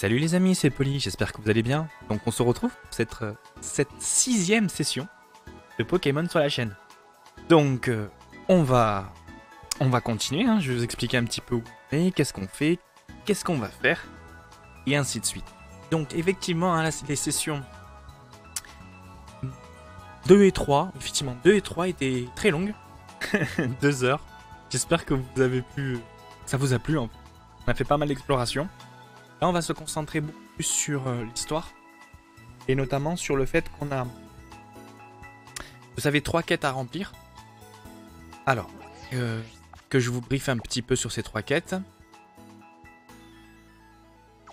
Salut les amis, c'est Poli, j'espère que vous allez bien. Donc on se retrouve pour cette sixième session de Pokémon sur la chaîne. Donc on va continuer, hein. Je vais vous expliquer un petit peu où on est, qu'est-ce qu'on fait, qu'est-ce qu'on va faire, et ainsi de suite. Donc effectivement, hein, là, les sessions 2 et 3, effectivement 2 et 3 étaient très longues, 2 heures. J'espère que vous avez pu, ça vous a plu, hein. On a fait pas mal d'exploration. Là, on va se concentrer beaucoup plus sur l'histoire. Et notamment sur le fait qu'on a... Vous avez 3 quêtes à remplir. Alors, que je vous briefe un petit peu sur ces 3 quêtes.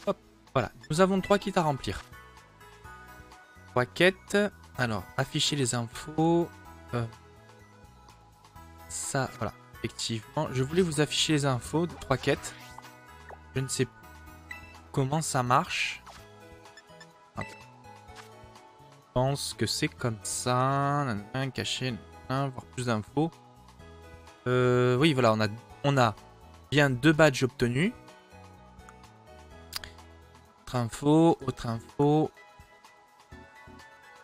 Hop, voilà. Nous avons 3 quêtes à remplir. 3 quêtes. Alors, afficher les infos. Ça, voilà. Effectivement, je voulais vous afficher les infos de 3 quêtes. Je ne sais pas comment ça marche. Je pense que c'est comme ça. Caché, voir plus d'infos. Oui, voilà, on a bien 2 badges obtenus. Autre info.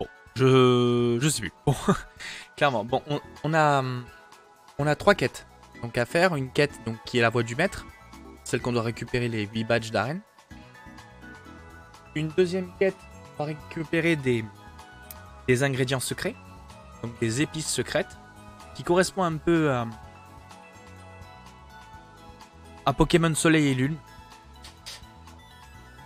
Bon, je sais plus. Bon, clairement, bon, on a 3 quêtes donc à faire. Une quête donc qui est la voie du maître, celle qu'on doit récupérer les 8 badges d'arène. Une deuxième quête, on va récupérer des ingrédients secrets, donc des épices secrètes, qui correspond un peu à Pokémon Soleil et Lune.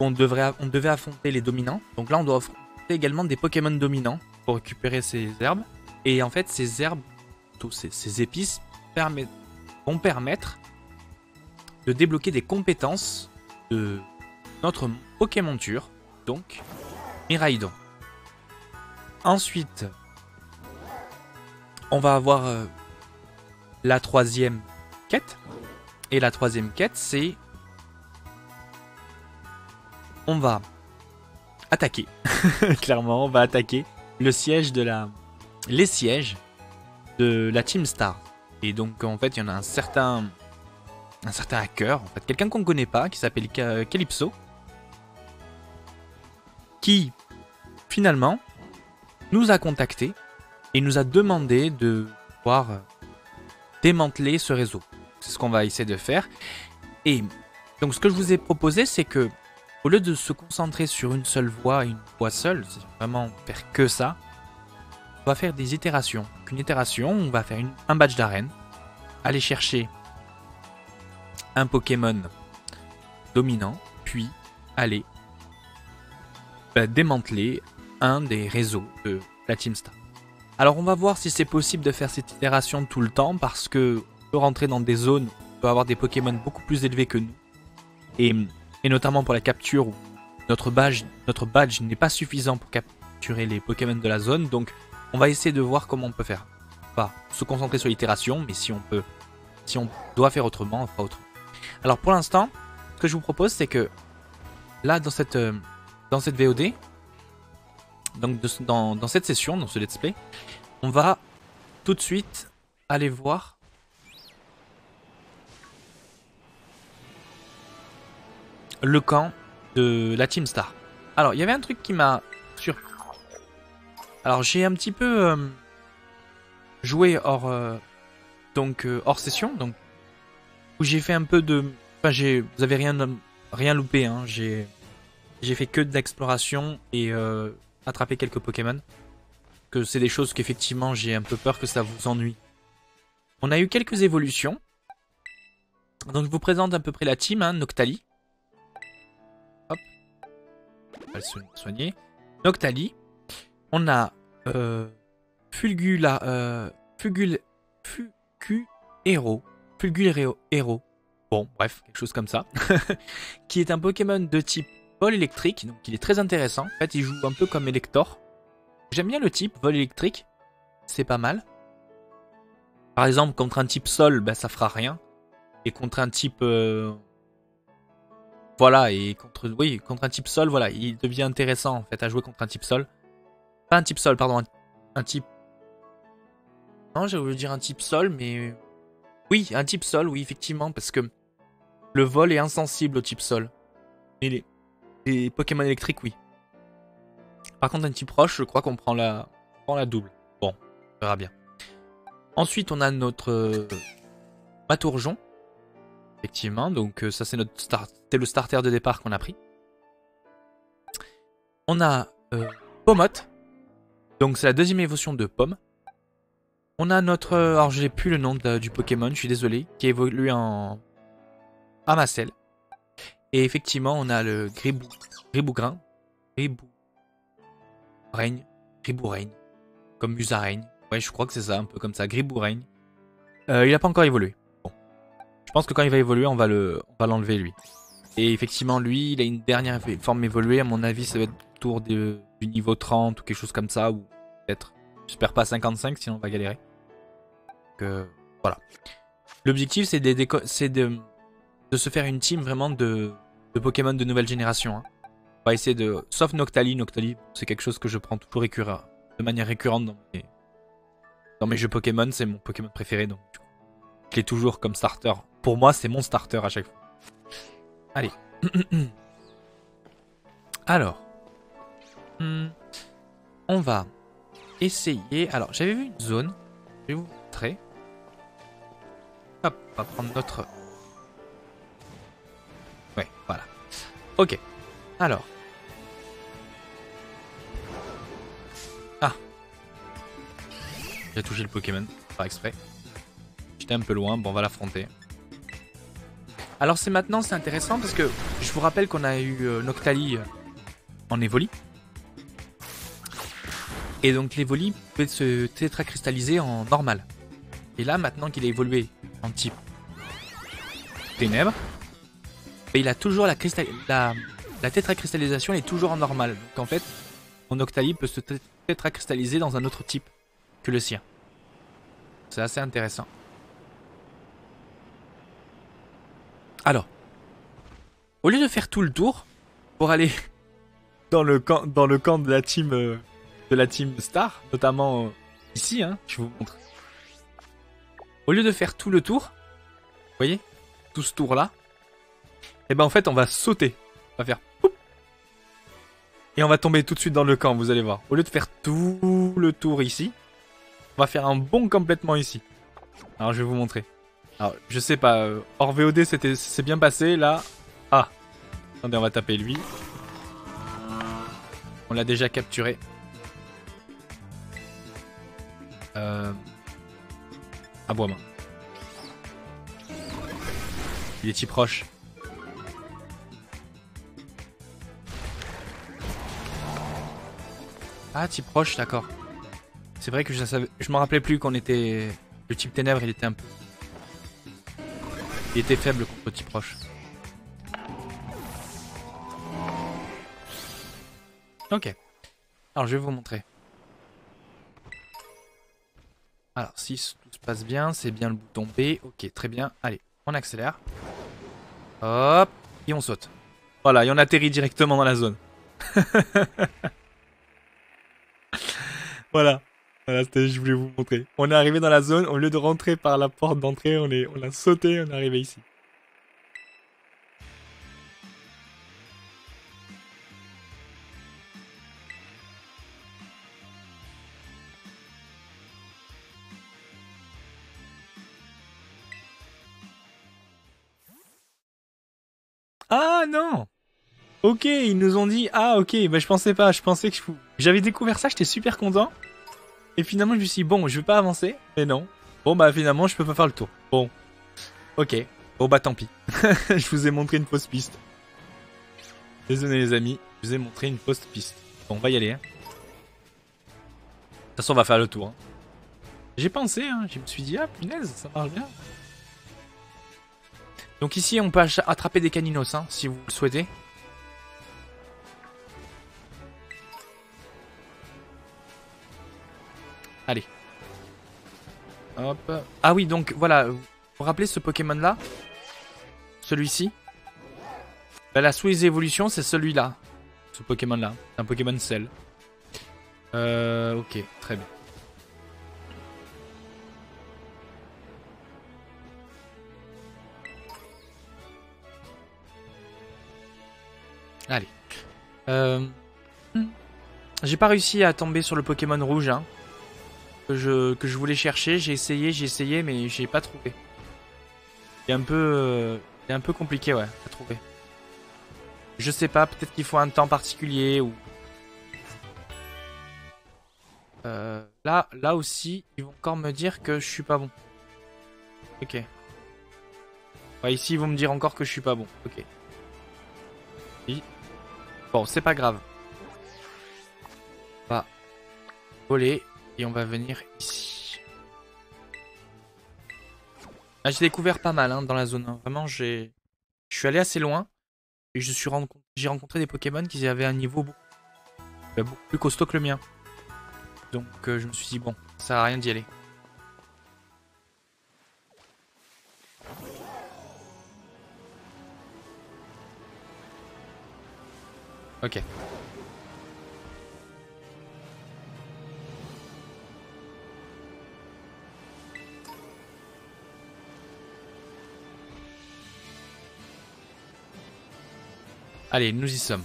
On devait affronter les dominants, donc là on doit affronter également des Pokémon dominants pour récupérer ces herbes. Et en fait ces herbes, tous ces épices vont permettre de débloquer des compétences de notre Pokémonture, donc Miraidon. Ensuite, on va avoir la 3e quête. Et la 3e quête, c'est... On va attaquer. Clairement, on va attaquer le siège les sièges de la Team Star. Et donc, en fait, il y en a un certain hacker, en fait, quelqu'un qu'on ne connaît pas, qui s'appelle Calypso, qui, finalement, nous a contactés et nous a demandé de pouvoir démanteler ce réseau. C'est ce qu'on va essayer de faire. Et donc, ce que je vous ai proposé, c'est que, au lieu de se concentrer sur une seule voie, une voie seule, c'est vraiment faire que ça, on va faire des itérations. Donc, une itération, on va faire un badge d'arène, aller chercher un Pokémon dominant, puis aller démanteler un des réseaux de la Team Star. Alors on va voir si c'est possible de faire cette itération tout le temps, parce que on peut rentrer dans des zones où on peut avoir des Pokémon beaucoup plus élevés que nous, et notamment pour la capture où notre badge n'est pas suffisant pour capturer les Pokémon de la zone. Donc on va essayer de voir comment on peut faire. Pas se concentrer sur l'itération, mais si on doit faire autrement, on fera autrement. Alors pour l'instant, ce que je vous propose, c'est que là dans cette VOD, donc dans cette session, dans ce let's play, on va tout de suite aller voir le camp de la Team Star. Alors il y avait un truc qui m'a surpris. Alors j'ai un petit peu joué hors session, donc où j'ai fait un peu de... Enfin vous avez rien loupé, hein. J'ai fait que de l'exploration et attraper quelques Pokémon. Que c'est des choses qu'effectivement j'ai un peu peur que ça vous ennuie. On a eu quelques évolutions. Donc je vous présente à peu près la team, hein. Noctali. Hop. On va le soigner. Noctali. On a Fulgulero. Bon, bref, quelque chose comme ça. Qui est un Pokémon de type vol électrique, donc il est très intéressant. En fait, il joue un peu comme Elector. J'aime bien le type vol électrique, c'est pas mal. Par exemple, contre un type sol, ben, ça fera rien. Et contre un type... Voilà, et contre un type sol, voilà, il devient intéressant en fait à jouer contre un type sol. Pas un type sol, pardon, un type... Non, j'ai voulu dire un type sol, mais... Oui, un type sol, oui, effectivement, parce que le vol est insensible au type sol. Il Les Pokémon électriques, oui. Par contre, un type roche, je crois qu'on prend la double. Bon, on verra bien. Ensuite, on a notre Matourjon. Effectivement, donc ça c'est le starter de départ qu'on a pris. On a Pomotte. Donc c'est la deuxième évolution de Pomme. On a notre... alors j'ai plus le nom du Pokémon, je suis désolé. Qui évolue en Amacel. Et effectivement, on a le Gribougrain. Griboureigne. Comme Musaraigne. Ouais, je crois que c'est ça, un peu comme ça. Griboureigne. Il n'a pas encore évolué. Bon. Je pense que quand il va évoluer, on va l'enlever lui. Et effectivement, lui, il a une dernière forme évoluée. À mon avis, ça va être autour du niveau 30 ou quelque chose comme ça. Ou peut-être, j'espère pas 55, sinon on va galérer. Donc, voilà. L'objectif, c'est de se faire une team vraiment de Pokémon de nouvelle génération. Hein. On va essayer de... Sauf Noctali. Noctali, c'est quelque chose que je prends toujours de manière récurrente dans mes jeux Pokémon. C'est mon Pokémon préféré, donc je l'ai toujours comme starter. Pour moi, c'est mon starter à chaque fois. Allez. Alors. On va essayer... Alors, j'avais vu une zone. Je vais vous montrer. Hop, on va prendre notre... Ouais, voilà. Ok. Alors. Ah. J'ai touché le Pokémon, par exprès. J'étais un peu loin, bon on va l'affronter. Alors c'est intéressant parce que je vous rappelle qu'on a eu Noctali en Evoli. Et donc l'Evoli peut se tétracristalliser en normal. Et là maintenant qu'il a évolué en type ténèbres, il a toujours la tétracristallisation, elle est toujours en normal. Donc en fait, mon Noctali peut se tétracristalliser dans un autre type que le sien. C'est assez intéressant. Alors, au lieu de faire tout le tour pour aller dans le camp de la team Star, notamment ici, hein, je vous montre. Au lieu de faire tout le tour, vous voyez, tout ce tour là, et ben en fait on va sauter, on va faire poup, et on va tomber tout de suite dans le camp, vous allez voir. Au lieu de faire tout le tour ici, on va faire un bond complètement ici. Alors je vais vous montrer. Alors je sais pas, hors VOD c'est bien passé, là. Ah, attendez, on va taper lui. On l'a déjà capturé. Aboiement. Il est type roche. Ah, type roche, d'accord. C'est vrai que je m'en rappelais plus qu'on était... Le type ténèbres, il était un peu... Il était faible contre le type roche. Ok. Alors, je vais vous montrer. Alors, si tout se passe bien, c'est bien le bouton B. Ok, très bien. Allez, on accélère. Hop. Et on saute. Voilà, et on atterrit directement dans la zone. Voilà. Voilà, je voulais vous montrer. On est arrivé dans la zone, au lieu de rentrer par la porte d'entrée, on a sauté, on est arrivé ici. Ah non! Ok, ils nous ont dit... Ah ok, bah je pensais pas, je pensais que j'avais découvert ça, j'étais super content. Et finalement je me suis dit, bon, je vais pas avancer, mais non. Bon bah finalement je peux pas faire le tour. Bon, ok, bon bah tant pis. Je vous ai montré une fausse piste. Désolé les amis, je vous ai montré une fausse piste. Bon, on va y aller. Hein. De toute façon on va faire le tour. Hein. J'ai pensé, hein, je me suis dit, ah punaise, ça marche bien. Donc ici on peut attraper des caninos, hein, si vous le souhaitez. Allez. Hop. Ah oui, donc voilà. Vous vous rappelez ce Pokémon-là? Celui-ci? Bah, la sous évolution, c'est celui-là. Ce Pokémon-là. C'est un Pokémon Cell. Ok, très bien. Allez. J'ai pas réussi à tomber sur le Pokémon rouge hein, que je voulais chercher. J'ai essayé, mais j'ai pas trouvé. Il est un peu compliqué, ouais, à trouver. Je sais pas, peut-être qu'il faut un temps particulier ou... là aussi, ils vont encore me dire que je suis pas bon. Ok. Ouais, ici, ils vont me dire encore que je suis pas bon. Ok. Oui. Bon, c'est pas grave. On va voler et on va venir ici. Ah, j'ai découvert pas mal hein, dans la zone. Hein. Vraiment, je suis allé assez loin et j'ai rencontré des Pokémon qui avaient un niveau beaucoup plus costaud que le mien. Donc, je me suis dit, bon, ça sert à rien d'y aller. Ok. Allez, nous y sommes.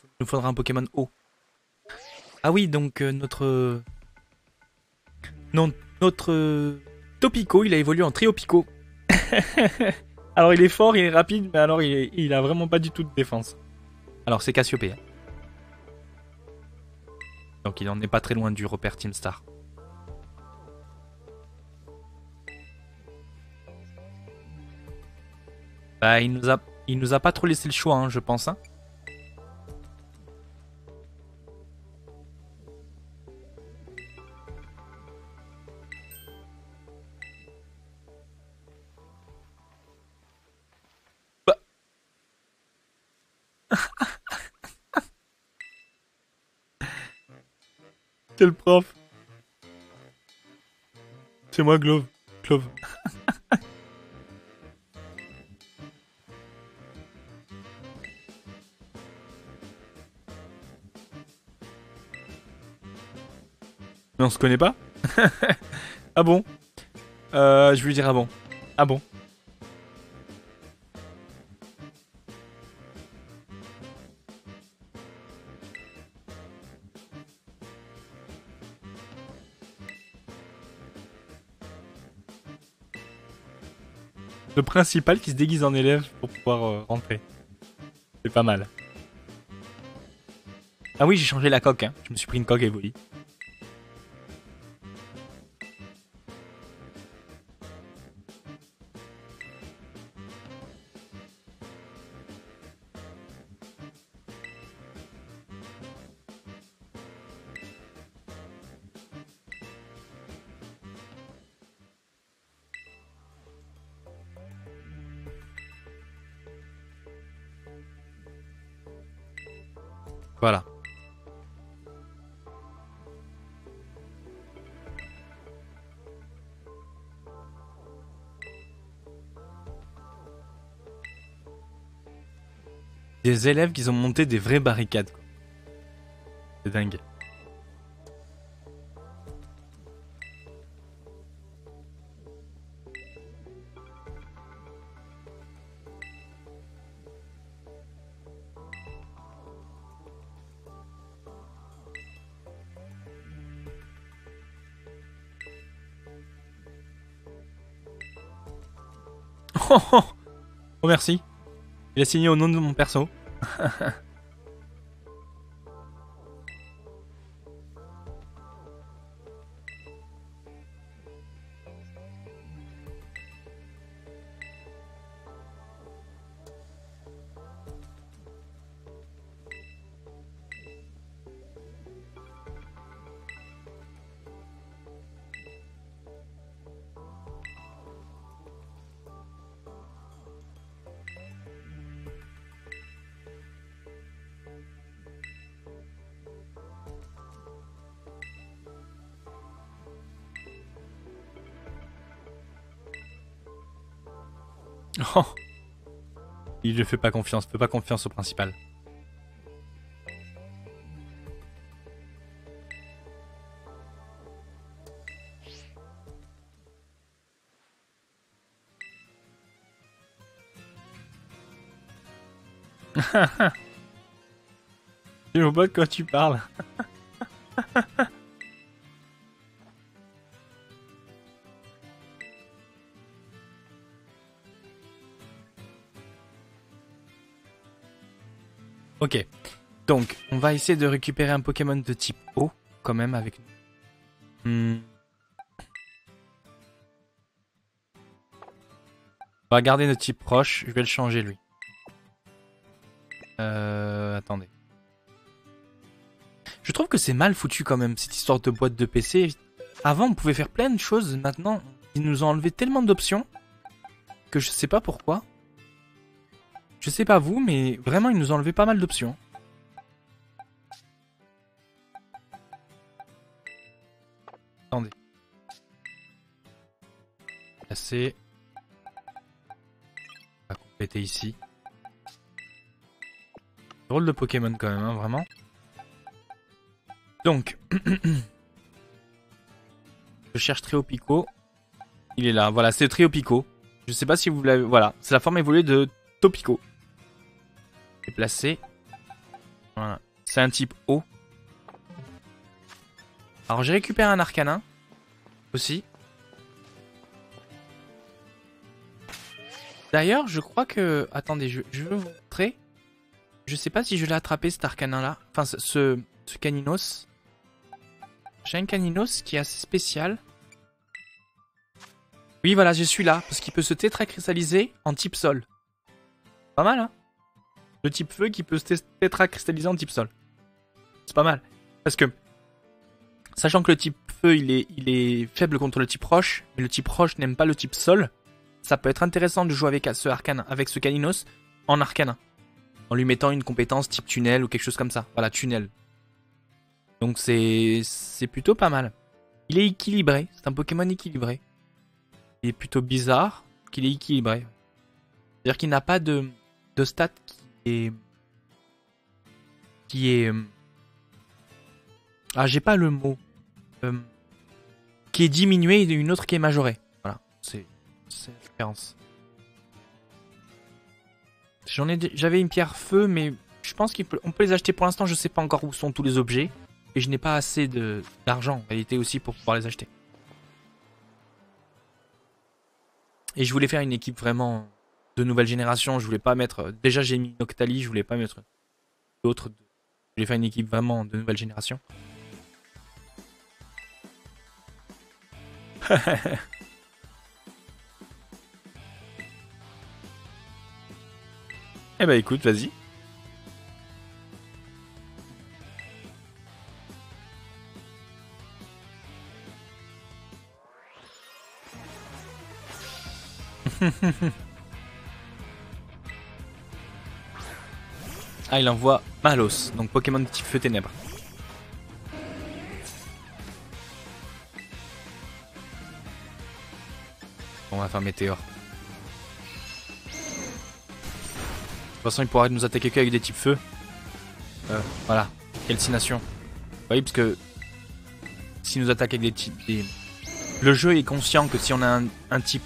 Il nous faudra un Pokémon haut. Ah oui, donc non, notre Topico, il a évolué en Triopico. Alors il est fort, il est rapide, mais alors il a vraiment pas du tout de défense. Alors c'est Cassiopée. Hein. Donc il en est pas très loin du repère Team Star. Bah il nous a pas trop laissé le choix, hein, je pense. Hein. Bah. Quel prof. C'est moi Glove. Clove. Mais on se connaît pas. Ah bon. Je vais lui dire ah bon. Ah bon. Le principal qui se déguise en élève pour pouvoir rentrer. C'est pas mal. Ah oui, j'ai changé la coque. Hein. Je me suis pris une coque Evoli. Voilà. Des élèves qui ont monté des vraies barricades. C'est dingue. Oh merci. Il a signé au nom de mon perso. Oh. Il ne fait pas confiance, fait pas confiance au principal. Je vois pas de quoi tu parles. Ok. Donc, on va essayer de récupérer un Pokémon de type eau, quand même, avec nous. On va garder notre type proche. Je vais le changer, lui. Attendez. Je trouve que c'est mal foutu, quand même, cette histoire de boîte de PC. Avant, on pouvait faire plein de choses. Maintenant, ils nous ont enlevé tellement d'options que je sais pas pourquoi. Je sais pas vous, mais vraiment, ils nous ont enlevé pas mal d'options. Attendez. Passer. On va compléter ici. Drôle de Pokémon quand même, hein, vraiment. Donc. Je cherche Tréopico. Il est là. Voilà, c'est Tréopico. Je sais pas si vous l'avez... Voilà, c'est la forme évoluée de Topico. Déplacé. Voilà. C'est un type eau. Alors j'ai récupéré un Arcanin. Aussi. D'ailleurs, je crois que... Attendez, je veux vous montrer. Je sais pas si je l'ai attrapé cet Arcanin là. Enfin, ce Caninos. J'ai un Caninos qui est assez spécial. Oui, voilà, je suis là. Parce qu'il peut se tétracristalliser en type sol. Pas mal, hein? Le type feu qui peut se tétracristalliser en type sol. C'est pas mal. Parce que, sachant que le type feu, il est faible contre le type roche, mais le type roche n'aime pas le type sol, ça peut être intéressant de jouer avec ce Arcanin, avec ce Caninos en Arcanin. En lui mettant une compétence type tunnel ou quelque chose comme ça. Voilà, tunnel. Donc c'est plutôt pas mal. Il est équilibré. C'est un Pokémon équilibré. Il est plutôt bizarre qu'il est équilibré. C'est-à-dire qu'il n'a pas de stat qui est... Ah, j'ai pas le mot. Qui est diminué et une autre qui est majorée. Voilà, c'est la différence. J'avais une pierre feu, mais je pense qu'on peut les acheter pour l'instant. Je sais pas encore où sont tous les objets. Et je n'ai pas assez d'argent en réalité aussi pour pouvoir les acheter. Et je voulais faire une équipe vraiment de nouvelle génération. Je voulais pas mettre... Déjà j'ai mis Noctali, je voulais pas mettre d'autres. Je voulais faire une équipe vraiment de nouvelle génération. Eh bah écoute, vas-y. Ah, il envoie Malos, donc Pokémon de type feu ténèbres. On va faire Météore. De toute façon, il pourra nous attaquer qu'avec des types feu. Voilà, calcination. Oui, parce que s'il nous attaque avec des types... Le jeu est conscient que si on a un type...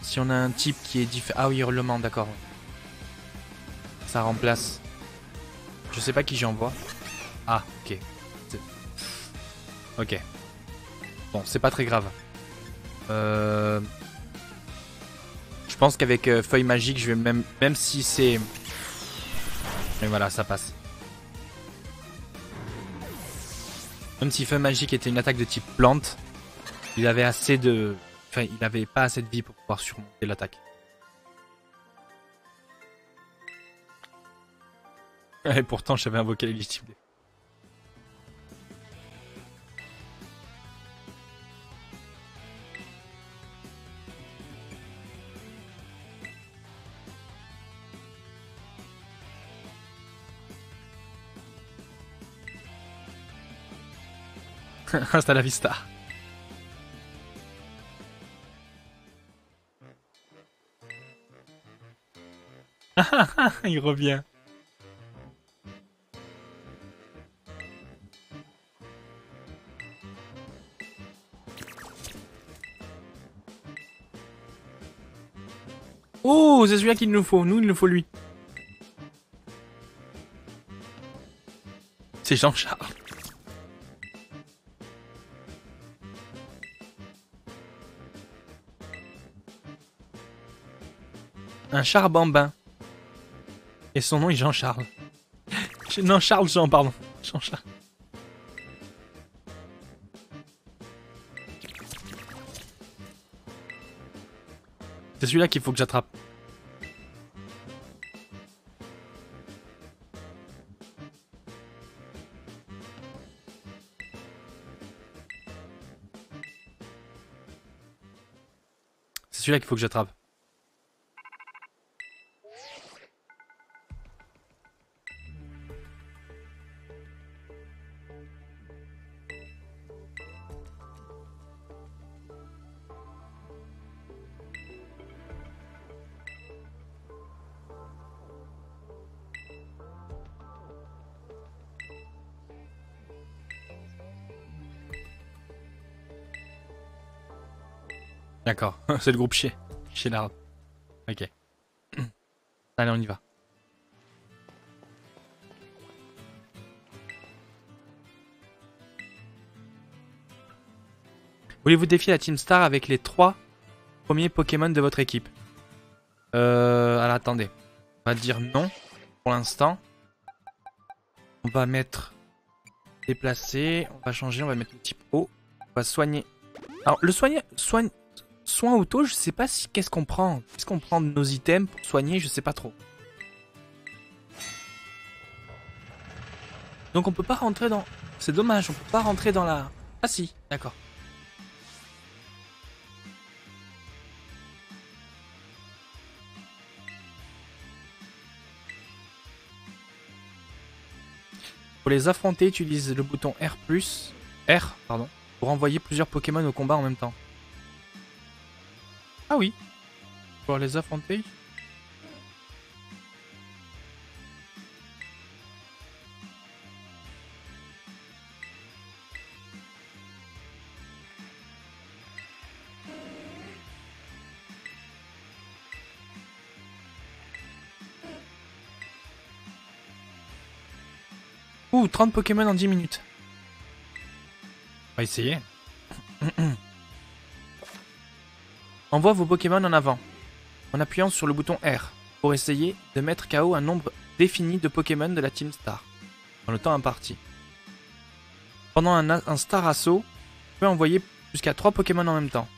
Si on a un type qui est différent... Ah oui, hurlement, d'accord. Ça remplace. Je sais pas qui j'envoie. Ah, ok. Ok. Bon, c'est pas très grave. Je pense qu'avec feuille magique, je vais même si c'est... Et voilà, ça passe. Même si feuille magique était une attaque de type plante, il avait assez de... Enfin, il avait pas assez de vie pour pouvoir surmonter l'attaque. Et pourtant, j'avais invoqué les type. Hasta la vista. Il revient. Oh, c'est celui-là qu'il nous faut. Nous, il nous faut lui. C'est Jean-Charles. Un char bambin. Et son nom est Jean-Charles. Non, Charles-Jean, pardon. Jean-Charles. C'est celui-là qu'il faut que j'attrape. C'est celui-là qu'il faut que j'attrape. D'accord, c'est le groupe chez l'arbre. Ok. Allez, on y va. Voulez-vous défier la Team Star avec les 3 premiers Pokémon de votre équipe? Alors attendez. On va dire non pour l'instant. On va mettre déplacer. On va changer, on va mettre le type eau. On va soigner. Alors le soin auto, je sais pas si qu'est-ce qu'on prend. Qu'est-ce qu'on prend de nos items pour soigner, je sais pas trop. Donc on peut pas rentrer dans... C'est dommage, on peut pas rentrer dans la... Ah si, d'accord. Pour les affronter, utilise le bouton R, pardon, pour envoyer plusieurs Pokémon au combat en même temps. Ah oui. Pour les affronter. Ouh, 30 Pokémon en 10 minutes. On va essayer. Envoie vos Pokémon en avant, en appuyant sur le bouton R, pour essayer de mettre KO un nombre défini de Pokémon de la Team Star, dans le temps imparti. Pendant un Star Assaut, tu peux envoyer jusqu'à 3 Pokémon en même temps.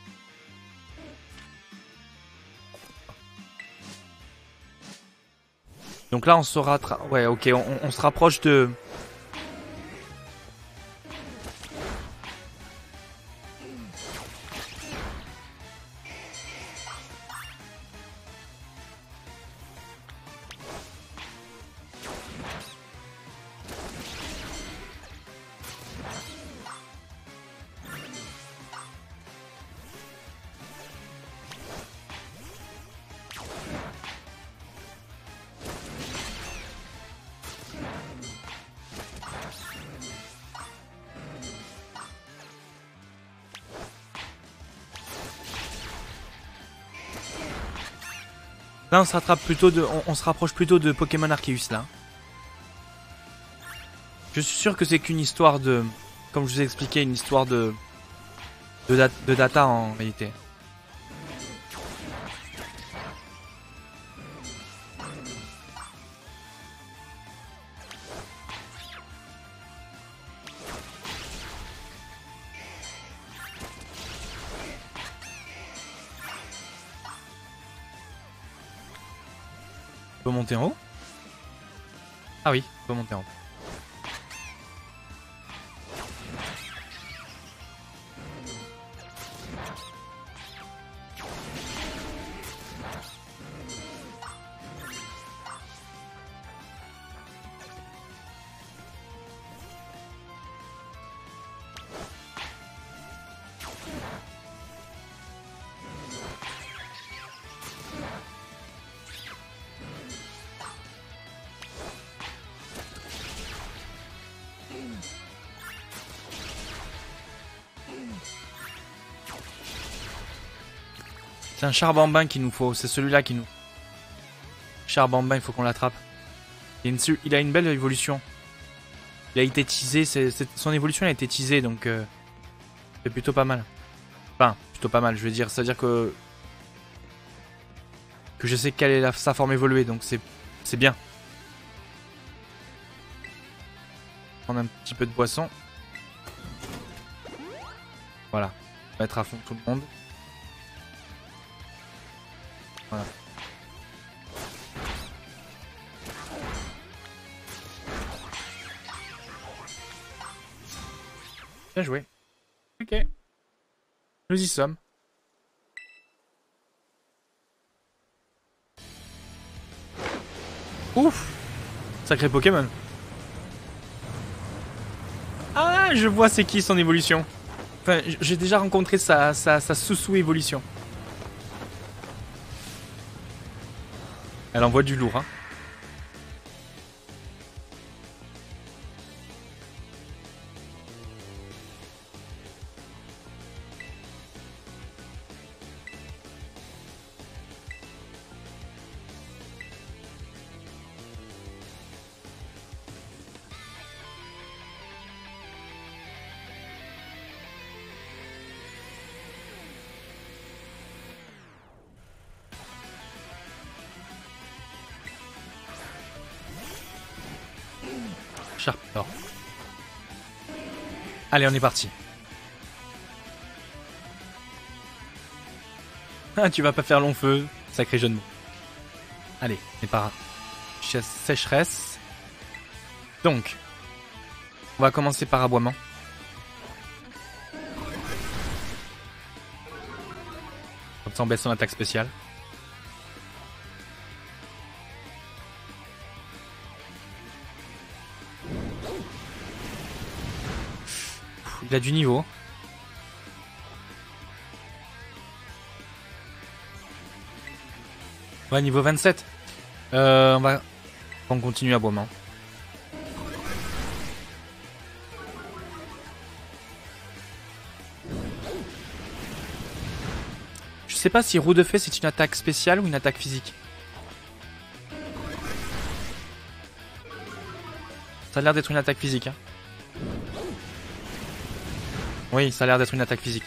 Donc là, on saura... Ouais, ok, on se rapproche de... Là, on se rapproche plutôt de Pokémon Arceus, là. Je suis sûr que c'est qu'une histoire de... Comme je vous ai expliqué, une histoire de data en réalité. On peut monter en haut? Ah oui, on peut monter en haut. C'est un char bambin qu'il nous faut, c'est celui-là qui nous... Charbamba, il faut qu'on l'attrape. Il a une belle évolution. Il a été teasé, son évolution a été teasée, donc c'est plutôt pas mal. Enfin, plutôt pas mal, je veux dire. C'est-à-dire que je sais quelle est sa forme évoluée, donc c'est bien. Prendre un petit peu de boisson. Voilà. Mettre à fond tout le monde. Voilà. Bien joué. Ok. Nous y sommes. Ouf! Sacré Pokémon. Ah, je vois c'est qui son évolution. Enfin, j'ai déjà rencontré sa sous-évolution. Elle envoie du lourd, hein. Sharpnor. Allez, on est parti. Ah, tu vas pas faire long feu. Sacré jeu de mots. Allez, on est par sécheresse. Donc, on va commencer par aboiement. Comme ça, on baisse son attaque spéciale. Il a du niveau. Ouais, niveau 27. On continue aboiement. Je sais pas si roue de fée c'est une attaque spéciale ou une attaque physique. Ça a l'air d'être une attaque physique, hein. Oui, ça a l'air d'être une attaque physique.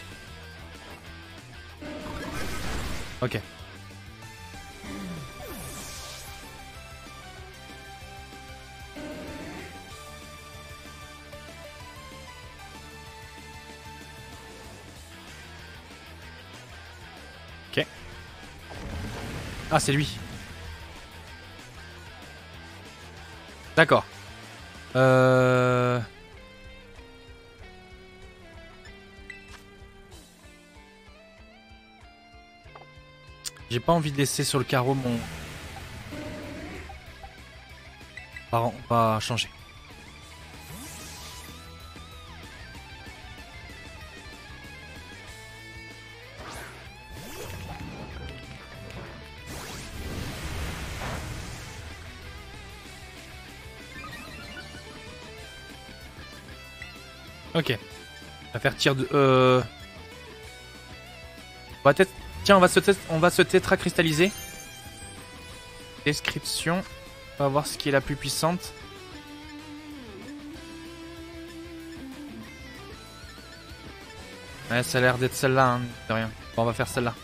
Ok. Ok. Ah, c'est lui. D'accord. J'ai pas envie de laisser sur le carreau mon... On va changer. Ok. On va faire tir de... On va peut-être... Tiens, on va se tétracristalliser. Description. On va voir ce qui est la plus puissante. Ouais, ça a l'air d'être celle-là, hein, de rien. Bon, on va faire celle-là.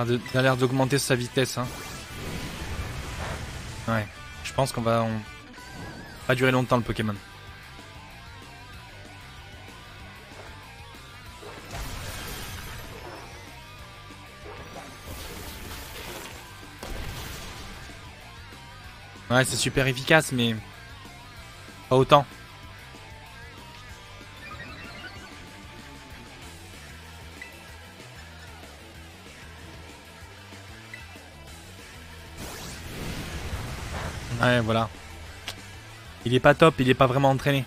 Il a l'air d'augmenter sa vitesse, hein. Ouais, je pense qu'on va... pas durer longtemps le Pokémon. Ouais, c'est super efficace, mais... pas autant. Ouais, voilà. Il est pas top, il est pas vraiment entraîné.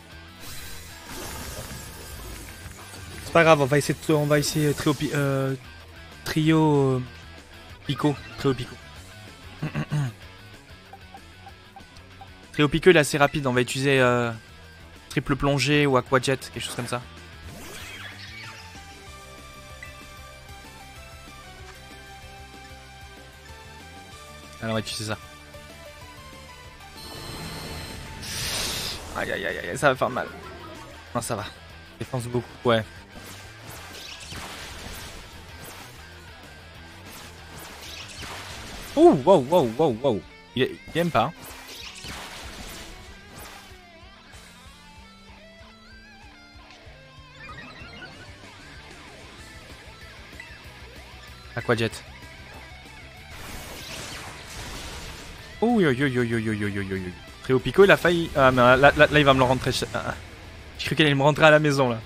C'est pas grave, on va essayer trio Pico. Trio Pico. Trio Pico, il est assez rapide, on va utiliser triple plongée ou aquajet, quelque chose comme ça. Alors on va utiliser ça. Aïe aïe aïe aïe, ça va faire mal. Non, ça va. Défense beaucoup, ouais. Ouh, wow, wow, wow, wow. Il aime pas. Hein. Aquajet. Ouh, yo, yo, yo, yo, yo, yo, yo, yo, yo. Trio Pico, il a failli. Ah, mais là, il va me le rentrer. Ah, j'ai cru qu'il allait me rentrer à la maison, là.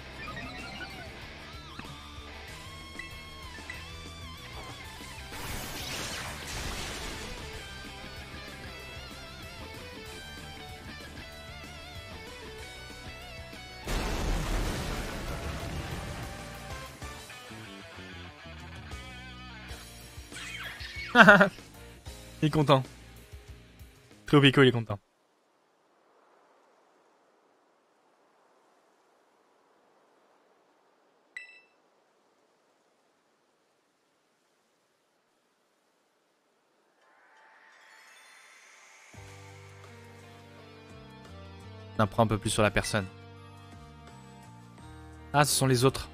Il est content. Trio Pico, il est content. On apprend un peu plus sur la personne. Ah, ce sont les autres.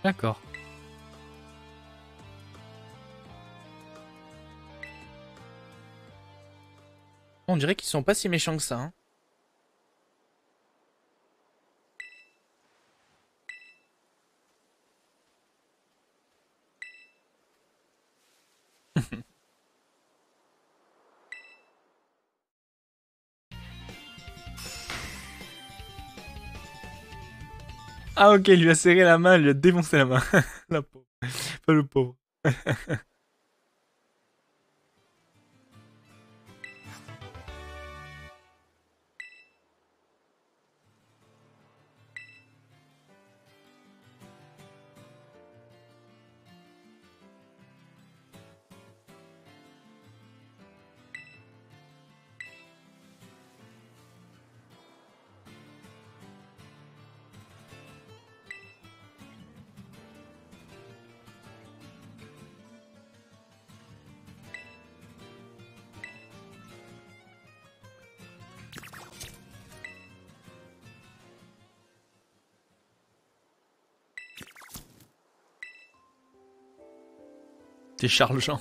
D'accord. On dirait qu'ils sont pas si méchants que ça. Hein. Ah ok, il lui a serré la main, il lui a défoncé la main. La pauvre. Pas le pauvre. C'est Charles Jean.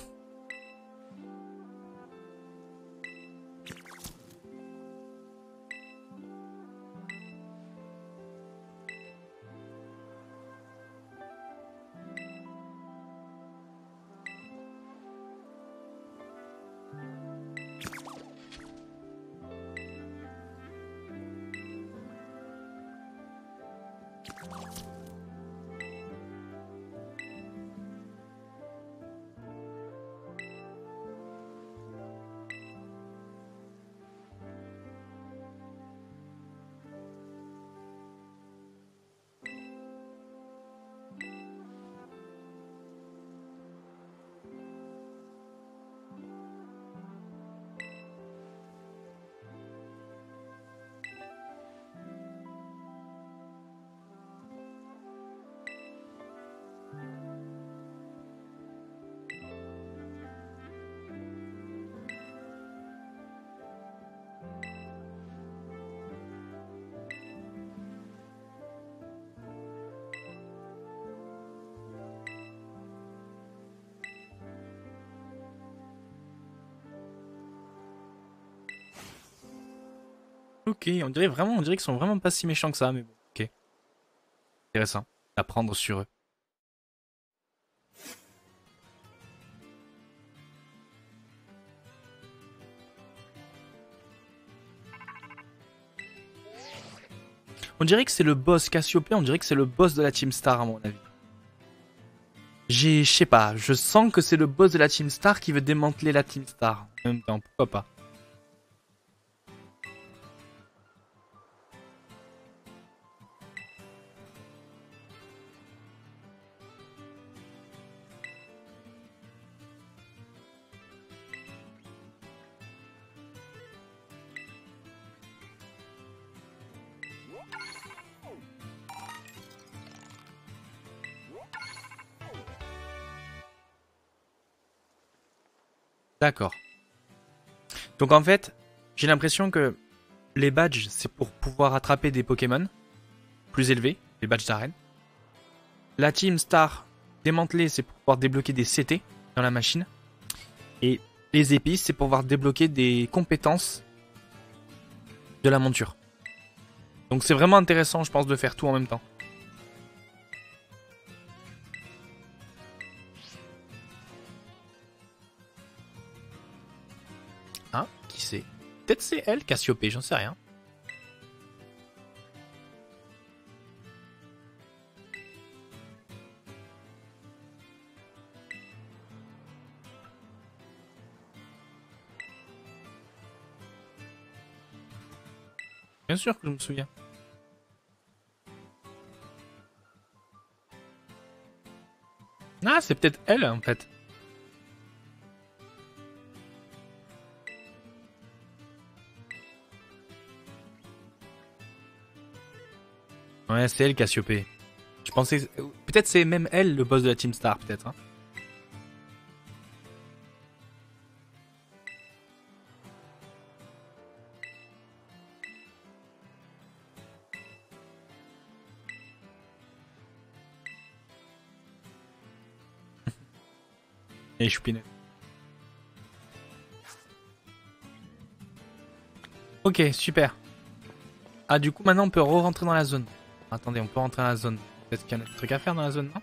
ok. On dirait qu'ils sont vraiment pas si méchants que ça, mais bon, ok. Intéressant d'apprendre sur eux. On dirait que c'est le boss Cassiopée, on dirait que c'est le boss de la Team Star à mon avis. Je sais pas, je sens que c'est le boss de la Team Star qui veut démanteler la Team Star. En même temps, pourquoi pas. D'accord. Donc en fait, j'ai l'impression que les badges, c'est pour pouvoir attraper des Pokémon plus élevés, les badges d'arène. La Team Star démantelée, c'est pour pouvoir débloquer des CT dans la machine. Et les épices, c'est pour pouvoir débloquer des compétences de la monture. Donc c'est vraiment intéressant, je pense, de faire tout en même temps. Hein? Qui c'est? Peut-être c'est elle, Cassiopée, j'en sais rien. Bien sûr que je me souviens. Ah, c'est peut-être elle, en fait. Ouais, c'est elle, Cassiopée. Je pensais... Peut-être c'est même elle, le boss de la Team Star, peut-être. Hein. Et Choupinet. Ok, super. Ah, du coup, maintenant, on peut re-rentrer dans la zone. Attendez, on peut rentrer dans la zone. Peut-être qu'il y a un truc à faire dans la zone, non?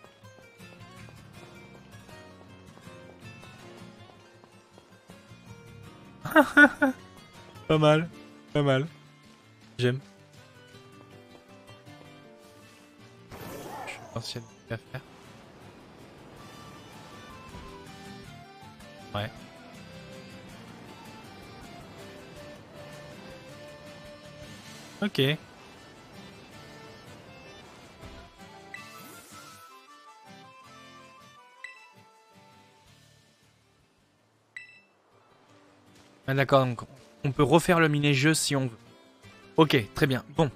Pas mal. Pas mal. J'aime. Je pense qu'il y a des trucs à faire. Ouais. Ok. Ah, d'accord, donc on peut refaire le mini-jeu si on veut. Ok, très bien. Bon.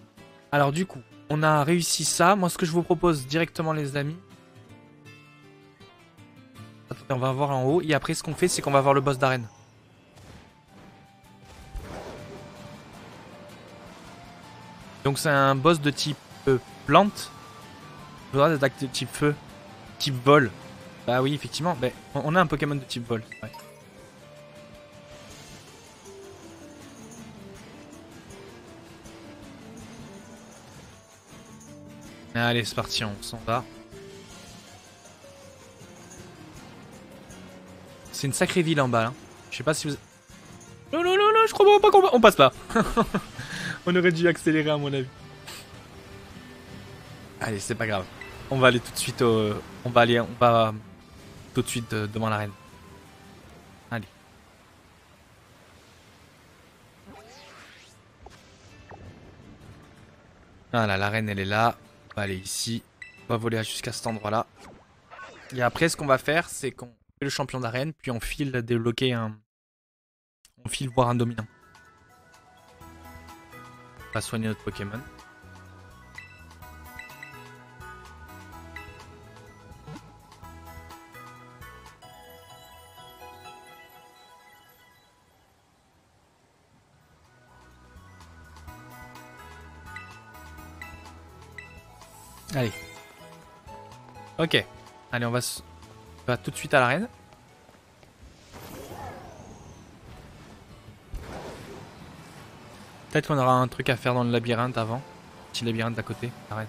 Alors du coup, on a réussi ça. Moi, ce que je vous propose directement, les amis... Attendez, on va voir en haut. Et après, ce qu'on fait, c'est qu'on va voir le boss d'arène. Donc c'est un boss de type plante. Le droit d'attaque de type feu. Type vol. Bah oui, effectivement. Bah, on a un Pokémon de type vol. Ouais. Allez, c'est parti, on s'en va. C'est une sacrée ville en bas. Hein. Je sais pas si vous... Non, non, non, non, je crois pas qu'on va... On passe pas. On aurait dû accélérer à mon avis. Allez, c'est pas grave. On va aller tout de suite au... On va tout de suite devant l'arène. Allez. Voilà, l'arène elle est là. On va aller ici. On va voler jusqu'à cet endroit là. Et après ce qu'on va faire c'est qu'on fait le champion d'arène. Puis on file débloquer un... On file voir un dominant. On va soigner notre Pokémon. Allez. Ok. Allez, on va tout de suite à l'arène. Peut-être qu'on aura un truc à faire dans le labyrinthe avant. Petit labyrinthe d'à côté. Arrête.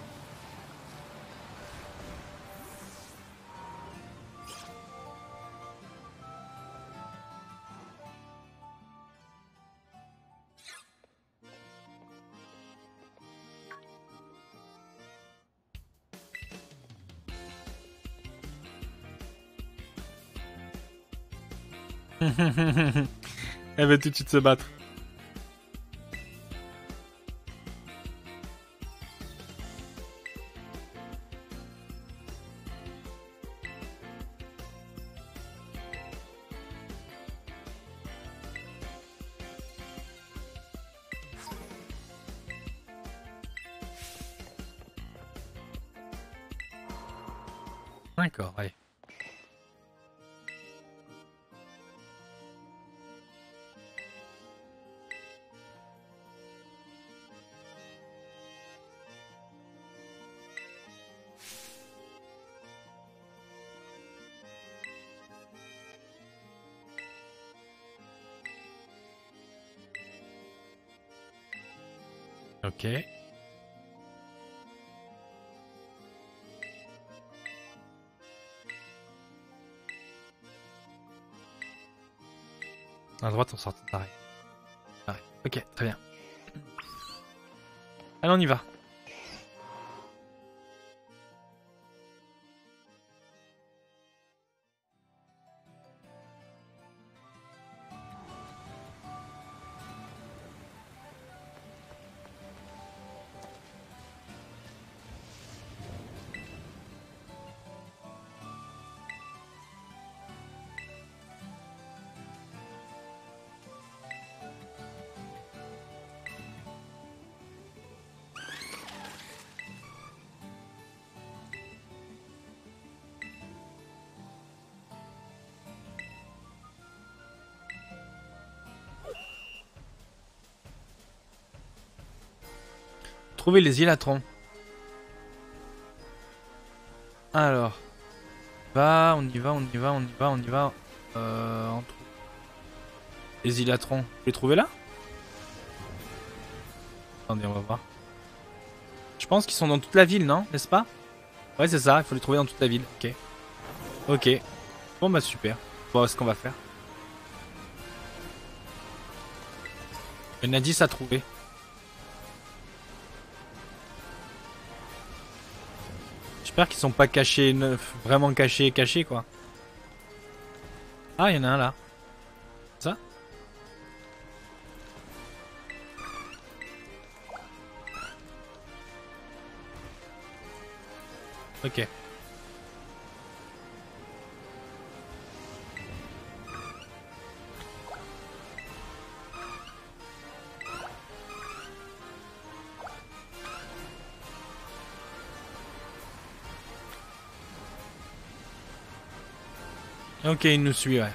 Elle veut tout de suite se battre. D'accord, allez. Ok. À droite, on sort pareil. Pareil. Ok, très bien. Allez, on y va. Trouver les îlatrons. Alors. On y va. Les îlatrons. Vous les trouvez là? Attendez, on va voir. Je pense qu'ils sont dans toute la ville, non? N'est-ce pas? Ouais, c'est ça. Il faut les trouver dans toute la ville. Ok. Ok. Bon, bah super. Bon, ce qu'on va faire. Il y en a 10 à trouver. J'espère qu'ils sont pas cachés, vraiment cachés, quoi. Ah, il y en a un là. Ça? Ok. Ok, il nous suit, ouais.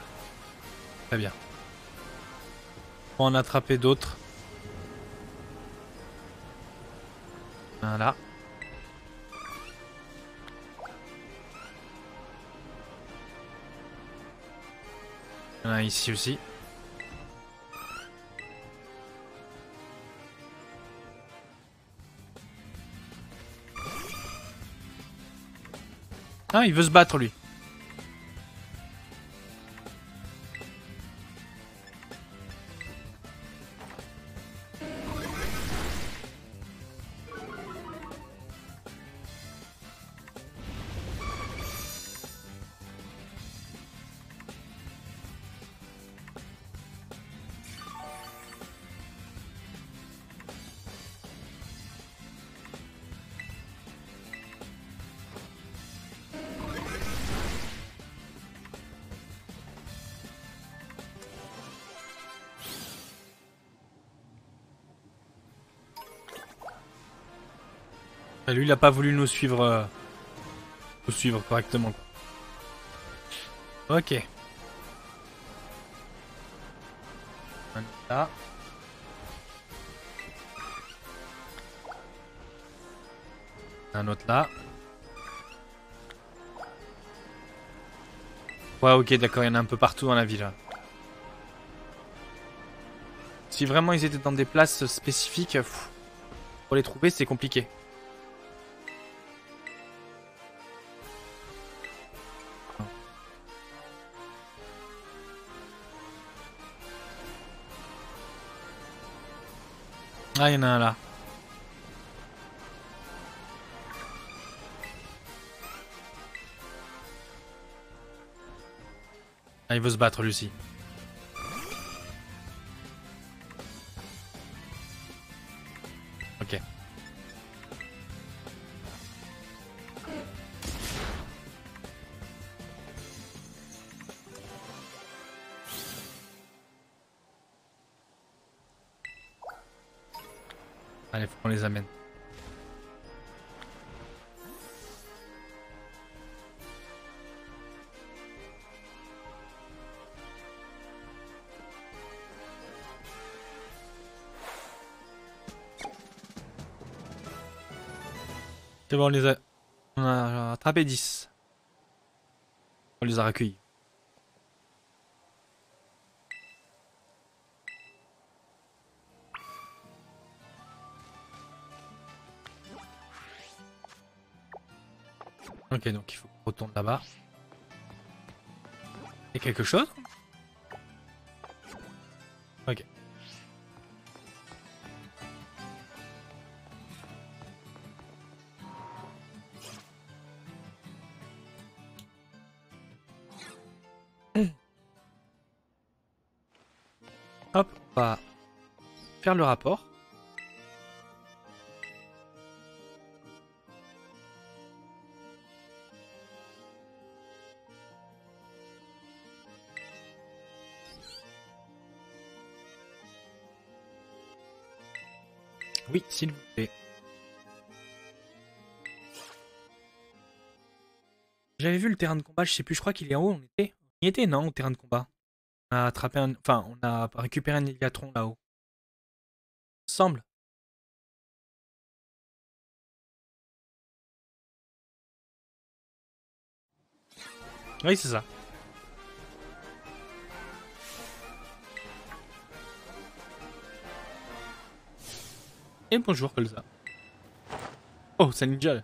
Très bien. On va en attraper d'autres. Voilà. Il y en a ici aussi. Ah, il veut se battre, lui. Lui, il a pas voulu nous suivre correctement. Ok. Là. Un autre là. Ouais, ok, d'accord, il y en a un peu partout dans la ville. Si vraiment ils étaient dans des places spécifiques, pour les trouver, c'est compliqué. Ah, il y en a un là. Ah, il veut se battre lui aussi. Ok. Allez, faut qu'on les amène. C'est bon, on a attrapé 10. On les a recueillis. Ok, donc il faut qu'on retourne là-bas. Il y a quelque chose? Ok. Hop, on va faire le rapport. Oui, s'il vous plaît. J'avais vu le terrain de combat, je sais plus, je crois qu'il est en haut, on y était, non, au terrain de combat. On a attrapé un... Enfin, on a récupéré un Héliatron là-haut. Il me semble. Oui, c'est ça. Et bonjour, Colza. Oh, c'est un ninja. Là.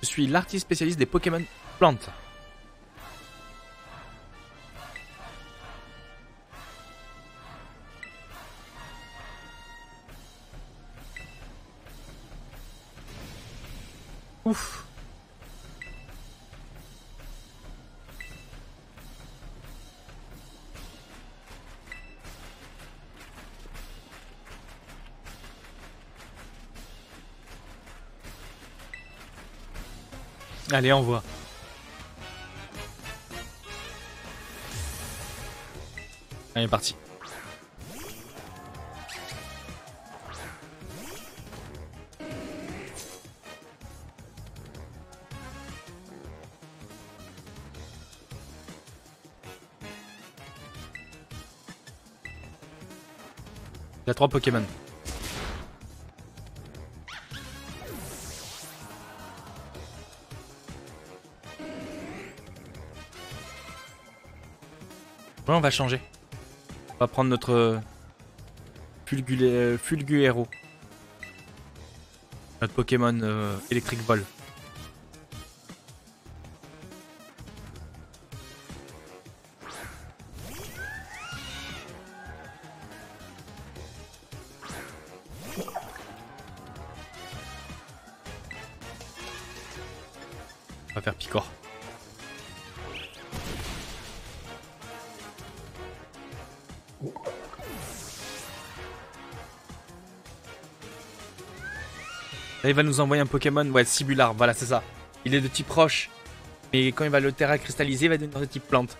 Je suis l'artiste spécialiste des Pokémon plantes. Ouf. Allez, envoie. Allez, parti. Il y a 3 Pokémon. Ouais, on va changer. On va prendre notre Fulguero. Notre Pokémon électrique vol. On va faire Picor. Là, il va nous envoyer un Pokémon, ouais, Sibular, voilà, c'est ça. Il est de type roche. Mais quand il va le terra cristalliser, il va devenir de type plante.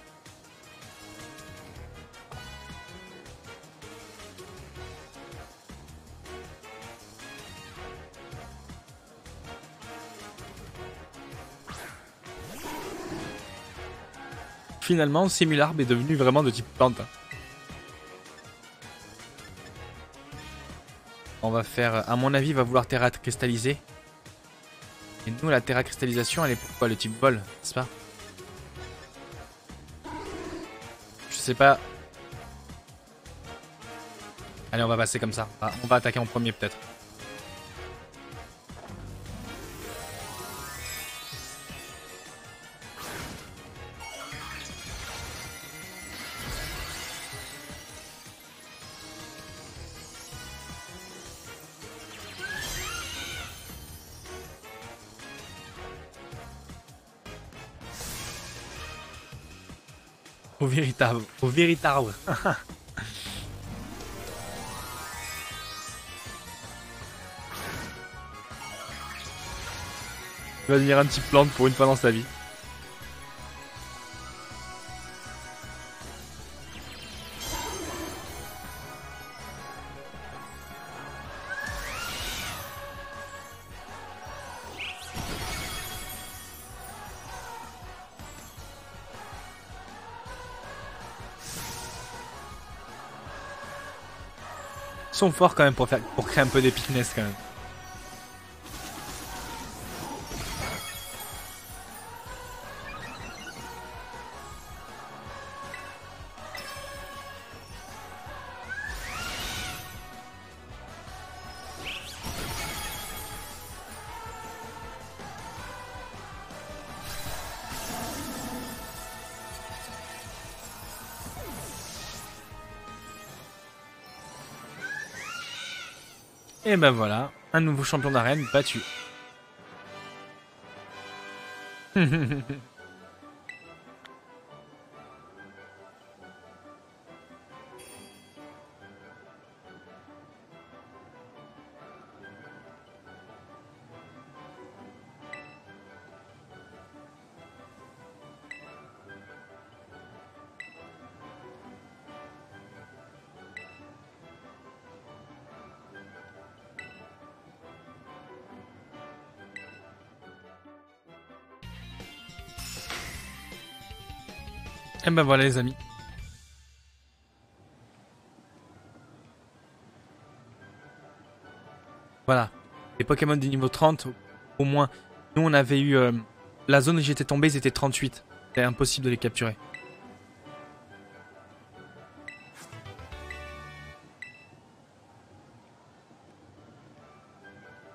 Finalement, Simularb est devenu vraiment de type plante. On va faire, à mon avis, il va vouloir terra cristalliser. Et nous, la terra cristallisation, elle est pourquoi le type vol, n'est-ce pas? Je sais pas. Allez, on va passer comme ça. Ah, on va attaquer en premier peut-être. Au véritable. Au véritable. Il va devenir un petit plante pour une fois dans sa vie. Ils sont forts quand même pour créer un peu d'épicness quand même. Et ben voilà, un nouveau champion d'arène battu. Et ben voilà les amis. Voilà. Les Pokémon du niveau 30, au moins. Nous on avait eu... la zone où j'étais tombé, ils étaient 38. C'était impossible de les capturer.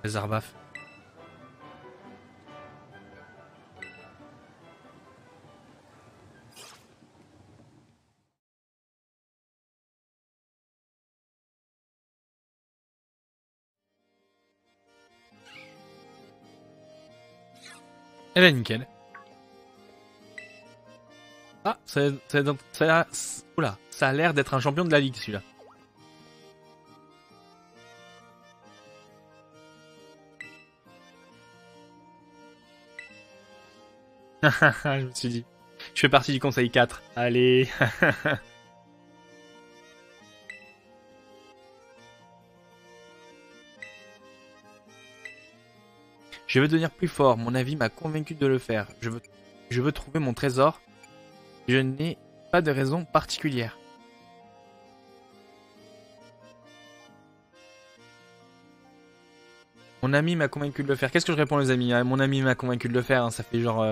Les Arbaf. Eh ben nickel. Ah, oula, ça a l'air d'être un champion de la ligue celui-là. Je me suis dit. Je fais partie du conseil 4. Allez. Je veux devenir plus fort. Mon avis m'a convaincu de le faire. Je veux trouver mon trésor. Je n'ai pas de raison particulière. Mon ami m'a convaincu de le faire. Qu'est-ce que je réponds les amis? Mon ami m'a convaincu de le faire. Hein. Ça fait genre...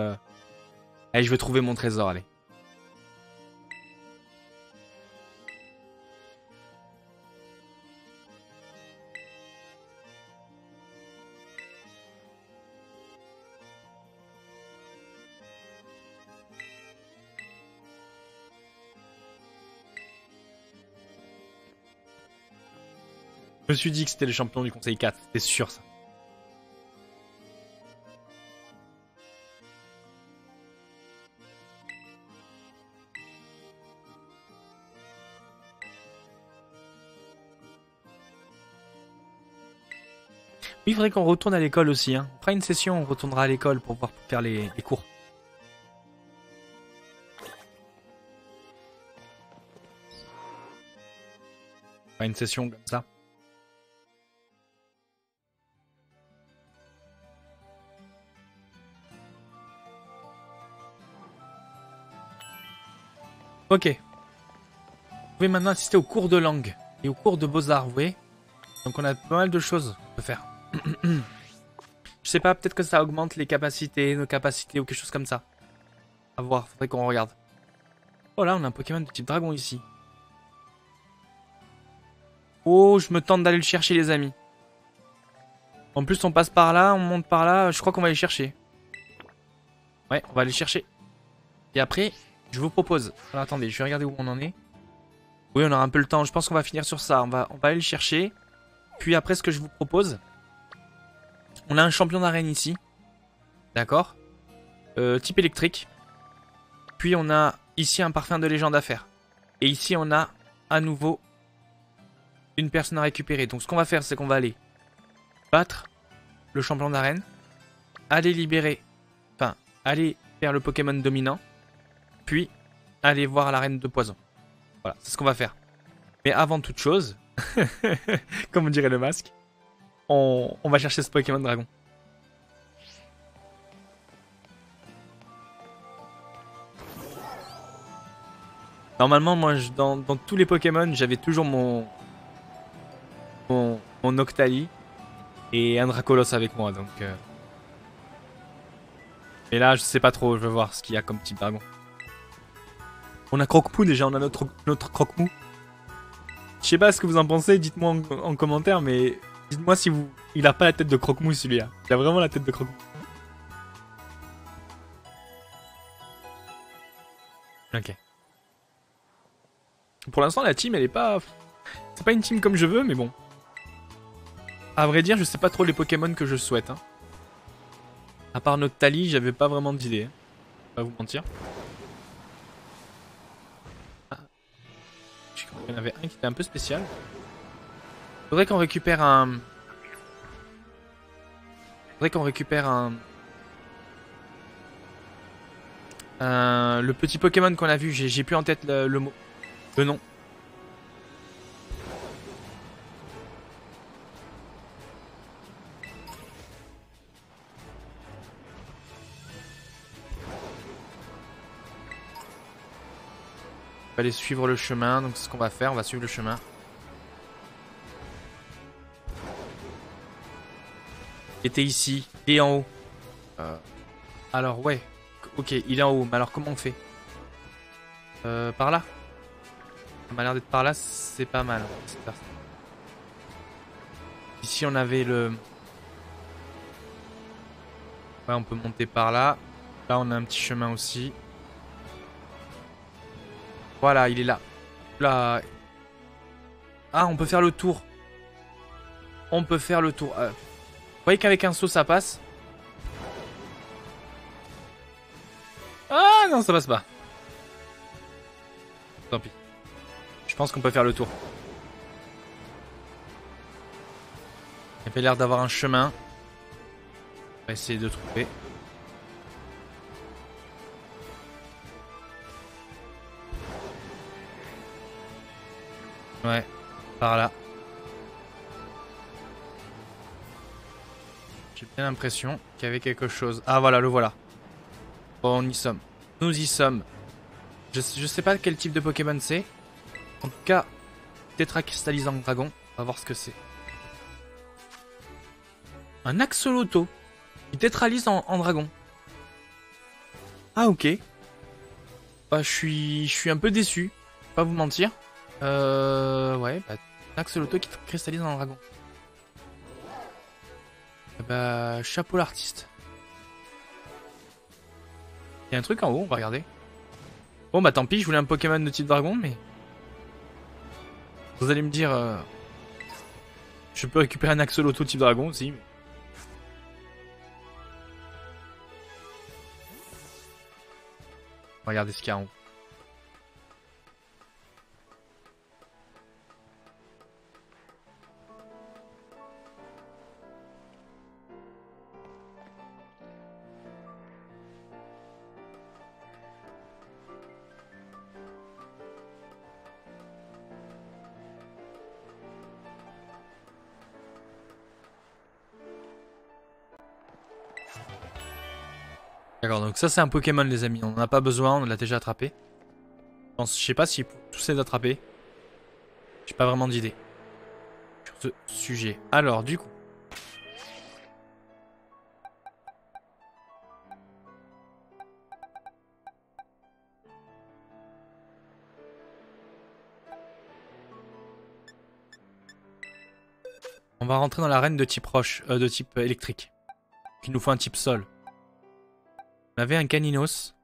Allez, je veux trouver mon trésor. Allez. Je me suis dit que c'était le champion du conseil 4. C'était sûr ça. Oui, il faudrait qu'on retourne à l'école aussi. Hein. On fera une session, on retournera à l'école pour pouvoir faire les cours. On fera une session comme ça. Ok. Vous pouvez maintenant assister aux cours de langue et aux cours de beaux-arts, vous voyez. Donc on a pas mal de choses à faire. Je sais pas, peut-être que ça augmente les capacités, nos capacités ou quelque chose comme ça. À voir, faudrait qu'on regarde. Oh là, on a un Pokémon de type dragon ici. Oh, je me tente d'aller le chercher, les amis. En plus, on passe par là, on monte par là. Je crois qu'on va aller le chercher. Ouais, on va aller le chercher. Et après, je vous propose... Alors attendez, je vais regarder où on en est. Oui, on aura un peu le temps. Je pense qu'on va finir sur ça. On va aller le chercher. Puis après, ce que je vous propose... On a un champion d'arène ici. D'accord. Type électrique. Puis on a ici un parfum de légende à faire. Et ici, on a à nouveau une personne à récupérer. Donc ce qu'on va faire, c'est qu'on va aller battre le champion d'arène. Aller libérer... Enfin, aller faire le Pokémon dominant. Puis aller voir l'arène de poison. Voilà, c'est ce qu'on va faire. Mais avant toute chose, comme on dirait le masque, on va chercher ce Pokémon dragon. Normalement, moi, dans tous les Pokémon, j'avais toujours mon Octali et un Dracolos avec moi. Donc, mais là, je sais pas trop. Je veux voir ce qu'il y a comme type dragon. On a Croque-Mou déjà, on a notre Croque-Mou. Je sais pas ce que vous en pensez, dites-moi en commentaire, mais dites-moi si vous... Il a pas la tête de Croque-Mou celui-là. Il a vraiment la tête de Croque-Mou. Ok. Pour l'instant, la team, elle est pas... C'est pas une team comme je veux, mais bon. À vrai dire, je sais pas trop les Pokémon que je souhaite. Hein. À part Noctali, j'avais pas vraiment d'idée. Hein. Pas vous mentir. Ah. Il y en avait un qui était un peu spécial. Faudrait qu'on récupère un... Le petit Pokémon qu'on a vu, j'ai plus en tête le mot. Le nom. On va aller suivre le chemin, donc c'est ce qu'on va faire, on va suivre le chemin. Il était ici, il est en haut. Alors ouais, ok, il est en haut, mais alors comment on fait? Par là? Ça m'a l'air d'être par là, c'est pas mal. Ici on avait le... Ouais, on peut monter par là. Là on a un petit chemin aussi. Voilà, il est là. Là. Ah, on peut faire le tour. On peut faire le tour. Vous voyez qu'avec un saut ça passe? Ah non, ça passe pas. Tant pis. Je pense qu'on peut faire le tour. Il avait l'air d'avoir un chemin. On va essayer de trouver. Ouais, par là. J'ai bien l'impression qu'il y avait quelque chose. Ah voilà, le voilà. Bon, on y sommes. Nous y sommes. Je sais pas quel type de Pokémon c'est. En tout cas, tétracristallisant dragon. On va voir ce que c'est. Un axoloto. Il tétralise en dragon. Ah ok. Bah je suis un peu déçu. Pas vous mentir. Ouais, bah un axoloto qui cristallise en dragon. Bah chapeau l'artiste. Il y a un truc en haut, on va regarder. Bon bah tant pis, je voulais un Pokémon de type dragon, mais... Vous allez me dire... Je peux récupérer un axoloto type dragon aussi, mais... Regardez ce qu'il y a en haut. D'accord, donc ça c'est un Pokémon les amis, on n'en a pas besoin, on l'a déjà attrapé. Je sais pas si pour tous les attraper. J'ai pas vraiment d'idée sur ce sujet. Alors du coup, On va rentrer dans l'arène de type roche, de type électrique. Il nous faut un type sol. On avait un Caninos.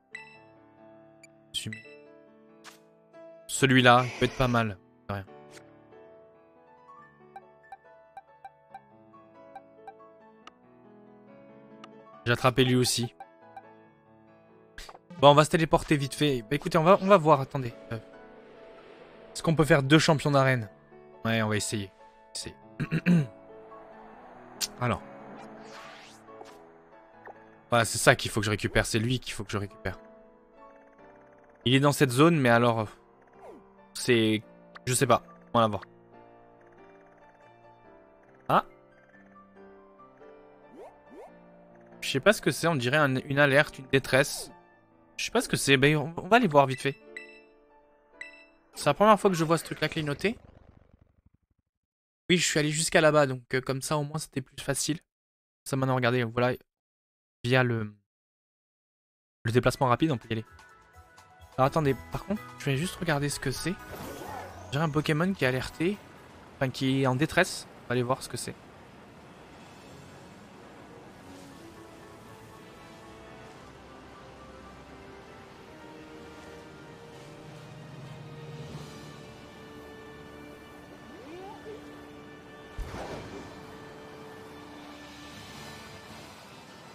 Celui-là, il peut être pas mal. Rien. J'ai attrapé lui aussi. Bon, on va se téléporter vite fait. Bah écoutez, on va voir, attendez. Est-ce qu'on peut faire 2 champions d'arène? Ouais, on va essayer. Alors. Voilà, c'est ça qu'il faut que je récupère. C'est lui qu'il faut que je récupère. Il est dans cette zone, mais alors... C'est... Je sais pas. On va voir. Ah. Je sais pas ce que c'est. On dirait une alerte, une détresse. Je sais pas ce que c'est. Ben, on va aller voir vite fait. C'est la première fois que je vois ce truc-là clignoter. Oui, je suis allé jusqu'à là-bas. Donc comme ça, au moins, c'était plus facile. Ça maintenant, regardez. Voilà. Via le déplacement rapide, on peut y aller. Alors attendez, par contre, je vais juste regarder ce que c'est. J'ai un Pokémon qui est alerté. Enfin, qui est en détresse. On va aller voir ce que c'est.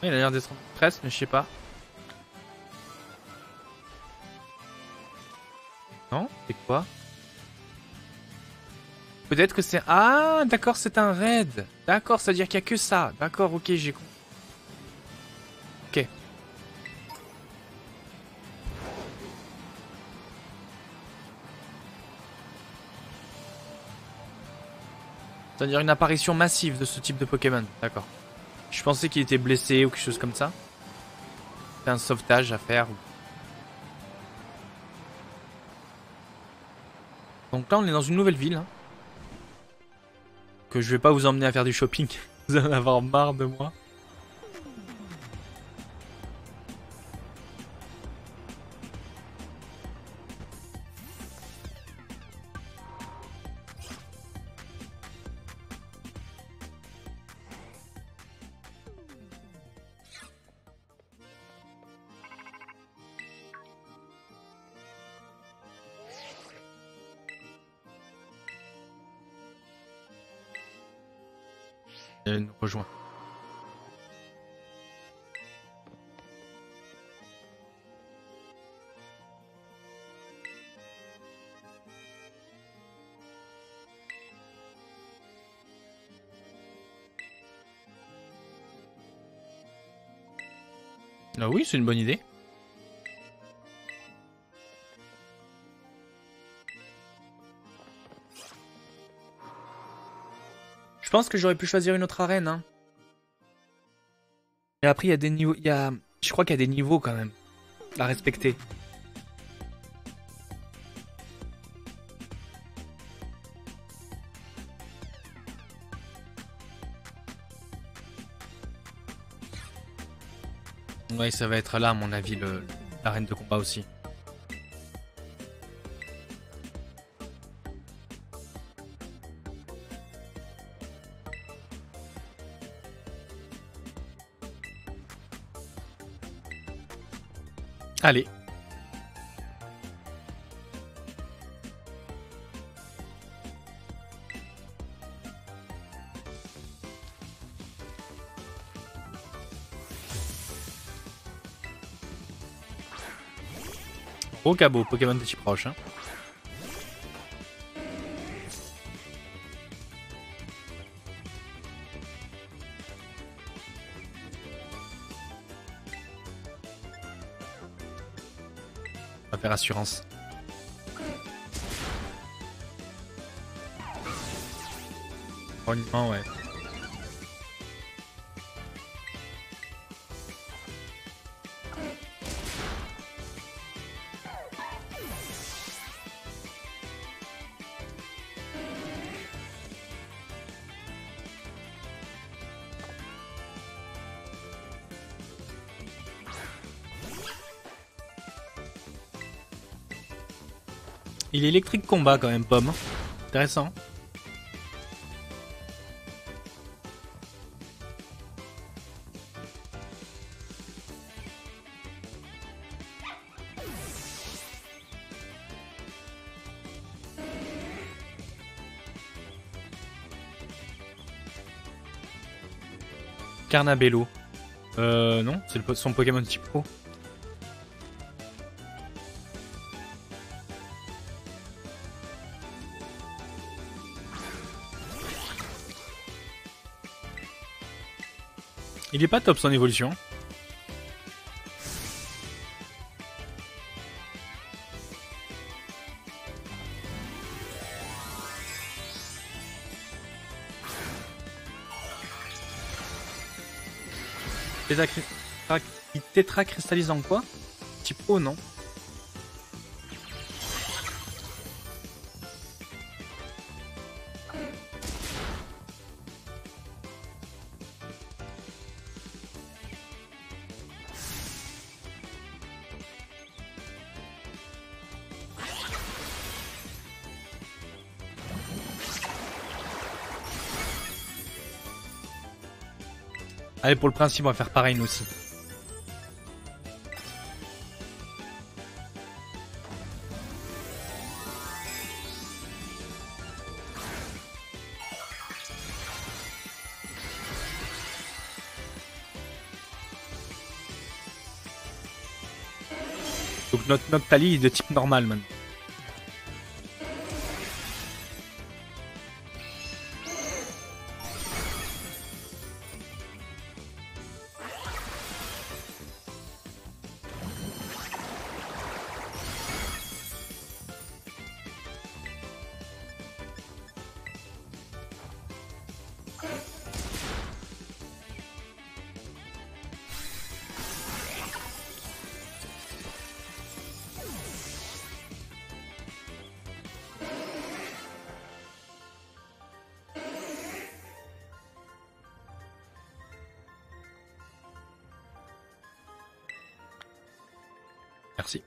Il a l'air d'être en détresse, mais je sais pas. Non? C'est quoi? Peut-être que c'est... Ah, d'accord, c'est un raid. D'accord, ça veut dire qu'il n'y a que ça. D'accord, ok, j'ai compris. Ok. C'est-à-dire une apparition massive de ce type de Pokémon. D'accord. Je pensais qu'il était blessé ou quelque chose comme ça. C'est un sauvetage à faire. Donc là, on est dans une nouvelle ville. Hein, que je vais pas vous emmener à faire du shopping. Vous allez en avoir marre de moi. Elle nous rejoint. Ah oui, c'est une bonne idée. Je pense que j'aurais pu choisir une autre arène. Hein. Et après, il y a des niveaux. Je crois qu'il y a des niveaux quand même à respecter. Ouais, ça va être là, à mon avis, l'arène de combat aussi. Allez. Gros cabot, Pokémon de type roche. Hein. On va faire assurance. Honnêtement, ouais. Il est électrique combat quand même, Pomme. Intéressant. Carnabello. Non, c'est son Pokémon type eau. Il est pas top son évolution. Il tétra-cristallise en quoi? Type eau, non? Allez, pour le principe, on va faire pareil nous aussi. Donc notre Noctali est de type normal maintenant. Merci.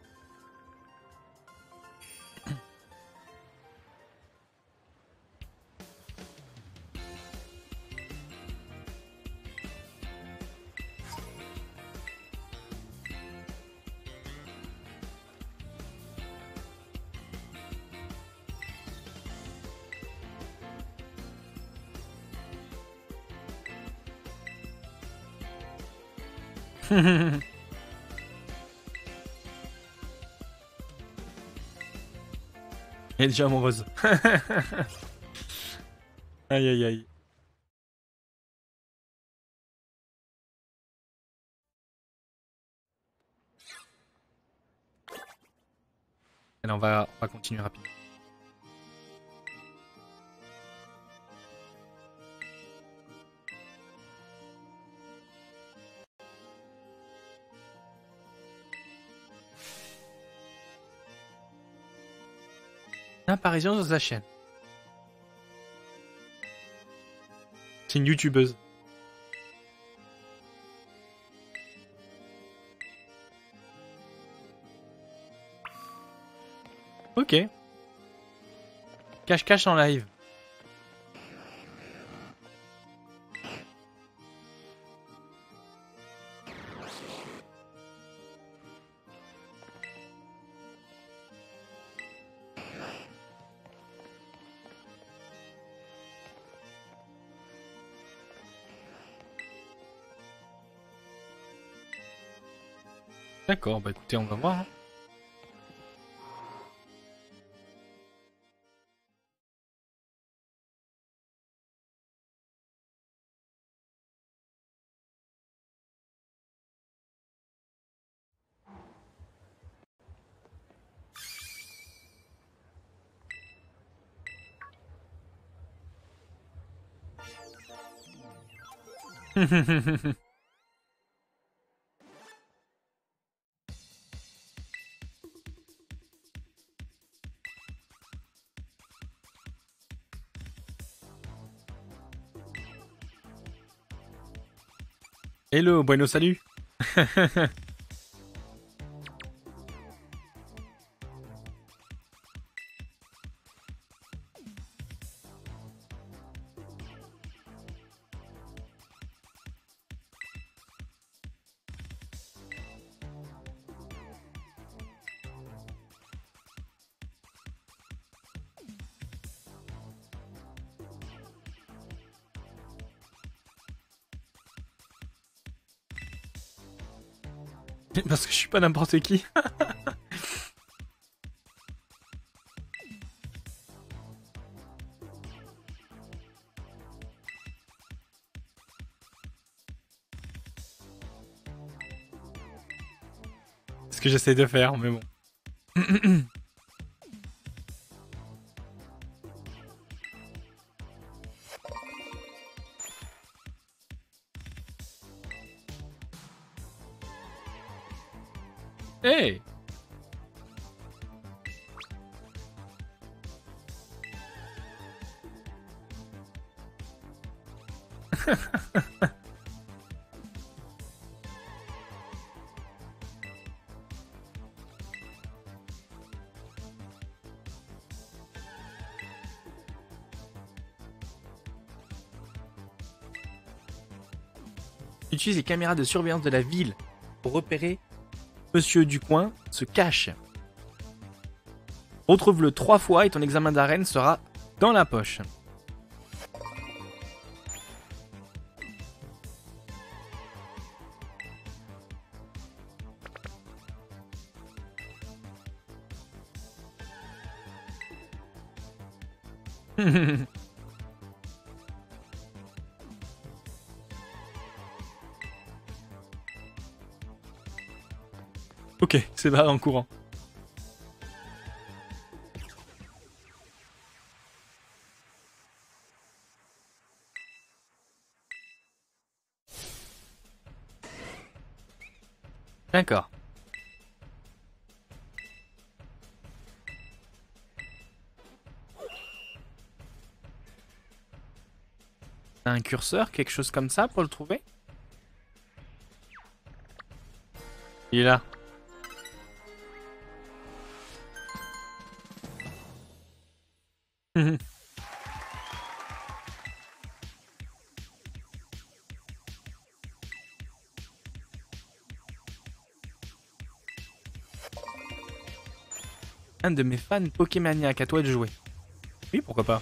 Elle est déjà amoureuse. Aïe aïe aïe. Allez, on va continuer rapidement. Apparition sur sa chaîne. C'est une youtubeuse. Ok. Cache-cache en live. D'accord, bah écoutez, on va voir. Hein. Hello, bueno, salut. Parce que je suis pas n'importe qui. C'est ce que j'essaie de faire, mais bon. Hey! Utilise les caméras de surveillance de la ville pour repérer Monsieur Ducoin se cache. Retrouve-le 3 fois et ton examen d'arène sera dans la poche. Ok, c'est barré en courant. D'accord. Un curseur, quelque chose comme ça pour le trouver? Il est là. Un de mes fans Pokémaniac, à toi de jouer. Oui, pourquoi pas.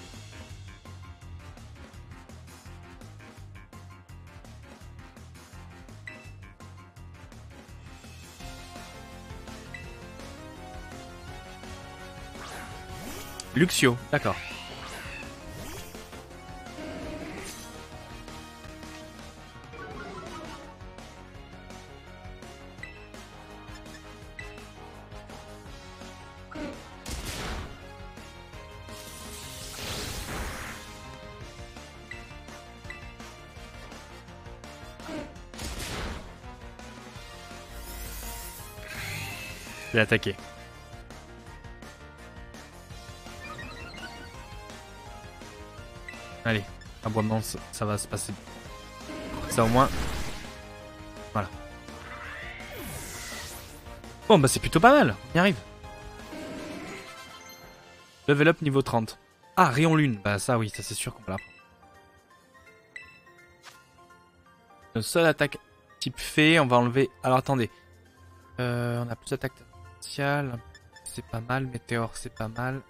Luxio, d'accord. Je vais attaquer. Allez, aboiement, ça va se passer. Ça au moins. Voilà. Bon, bah c'est plutôt pas mal. On y arrive. Level up niveau 30. Ah, rayon lune. Bah ça oui, ça c'est sûr qu'on va l'apprendre. Une seule attaque type fée, on va enlever... Alors attendez. On a plus d'attaque spéciale. C'est pas mal. Météore, c'est pas mal.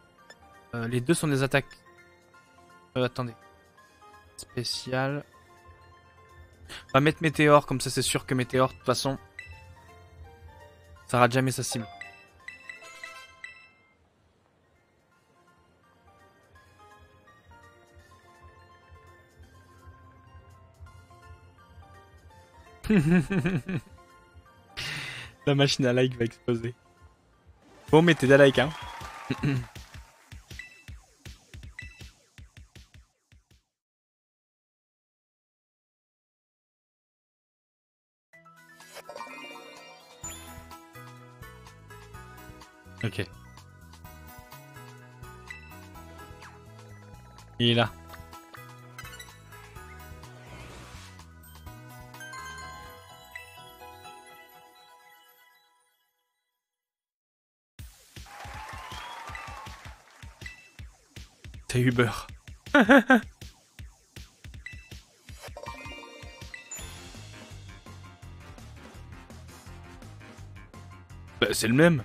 Les deux sont des attaques... attendez. Spécial. On va mettre Météore, comme ça c'est sûr que Météore, de toute façon, ça rate jamais sa cible. La machine à like va exploser. Bon, mettez des likes, hein. Ok. Il est là. T'as eu beurre. Bah, c'est le même.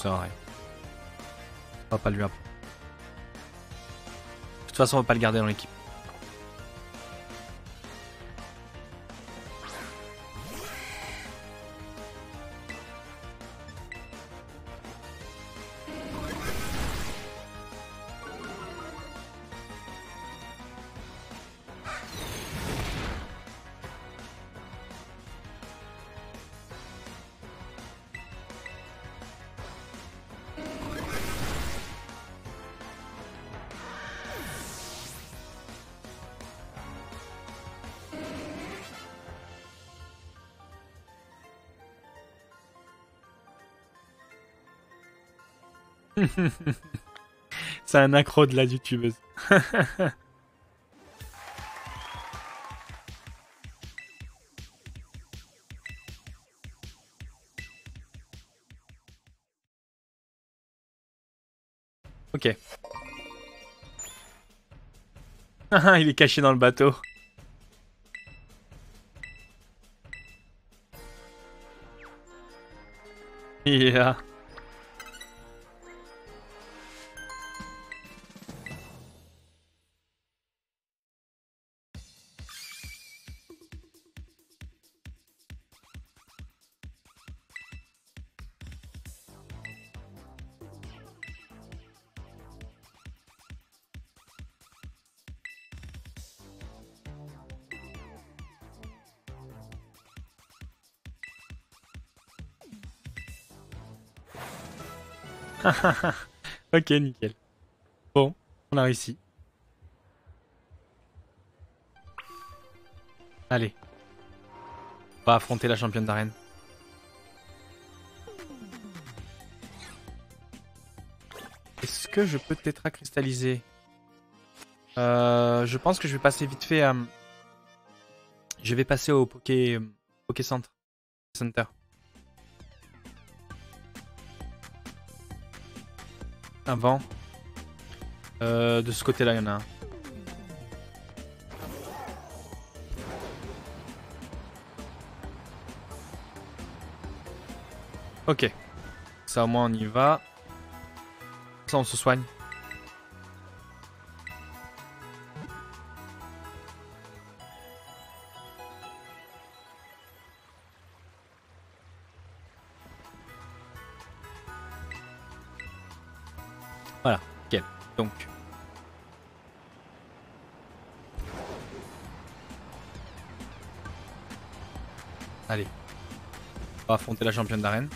ça ouais. On va pas lui apprendre. De toute façon, on va pas le garder dans l'équipe. C'est un accro de la youtubeuse. Ok. Il est caché dans le bateau. Yeah. Ok, nickel. Bon, on a réussi. Allez. On va affronter la championne d'arène. Est-ce que je peux Tetra cristalliser? Je pense que je vais passer vite fait à... Je vais passer au Poké Centre. Center. Avant. De ce côté-là, il y en a un. Ok. Ça, au moins, on y va. Ça, on se soigne. Voilà, nickel. Donc. Allez. On va affronter la championne d'arène.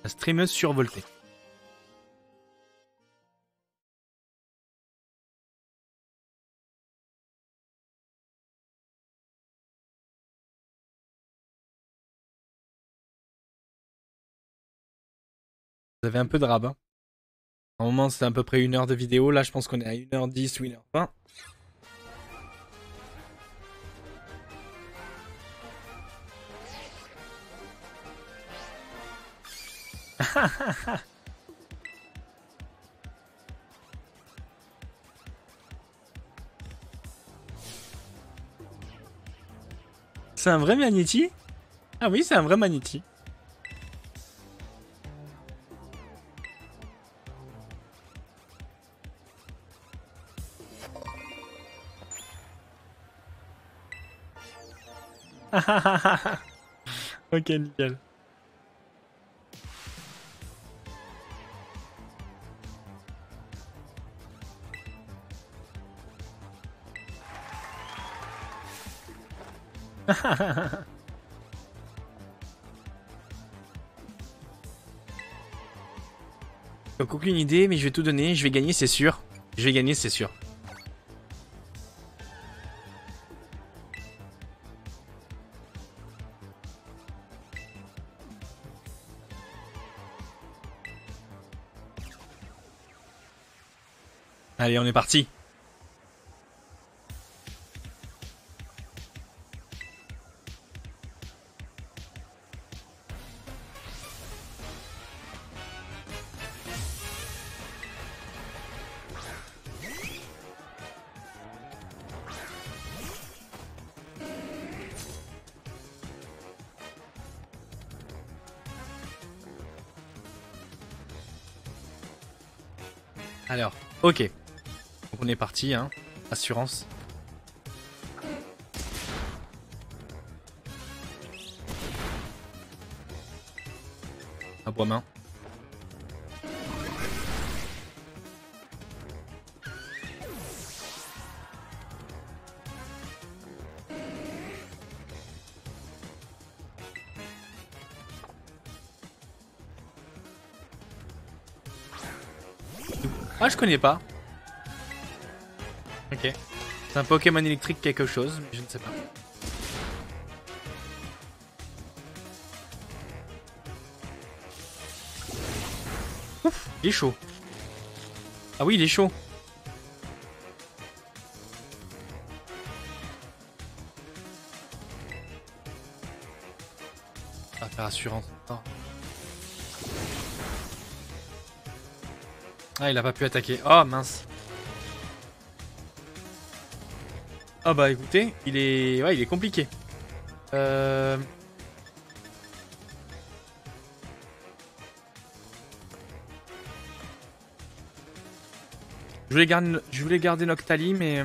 La streameuse survoltée. Vous avez un peu de rabat. À un moment, c'était à peu près 1 heure de vidéo. Là, je pense qu'on est à 1h10 ou 1h20. C'est un vrai Magnetti? Ah oui, c'est un vrai Magnetti. Ok, nickel. Donc aucune idée, mais je vais tout donner. Je vais gagner, c'est sûr. Je vais gagner, c'est sûr. Allez, on est parti. Alors, ok. Donc on est parti, hein. Assurance. Aboiement. Ah, je connais pas. Ok. C'est un Pokémon électrique quelque chose, mais je ne sais pas. Ouf, il est chaud. Ah oui, il est chaud. On va faire assurance. Oh. Ah, il a pas pu attaquer. Oh, mince. Ah bah écoutez, il est... Ouais, il est compliqué. Je voulais garder Noctali, mais...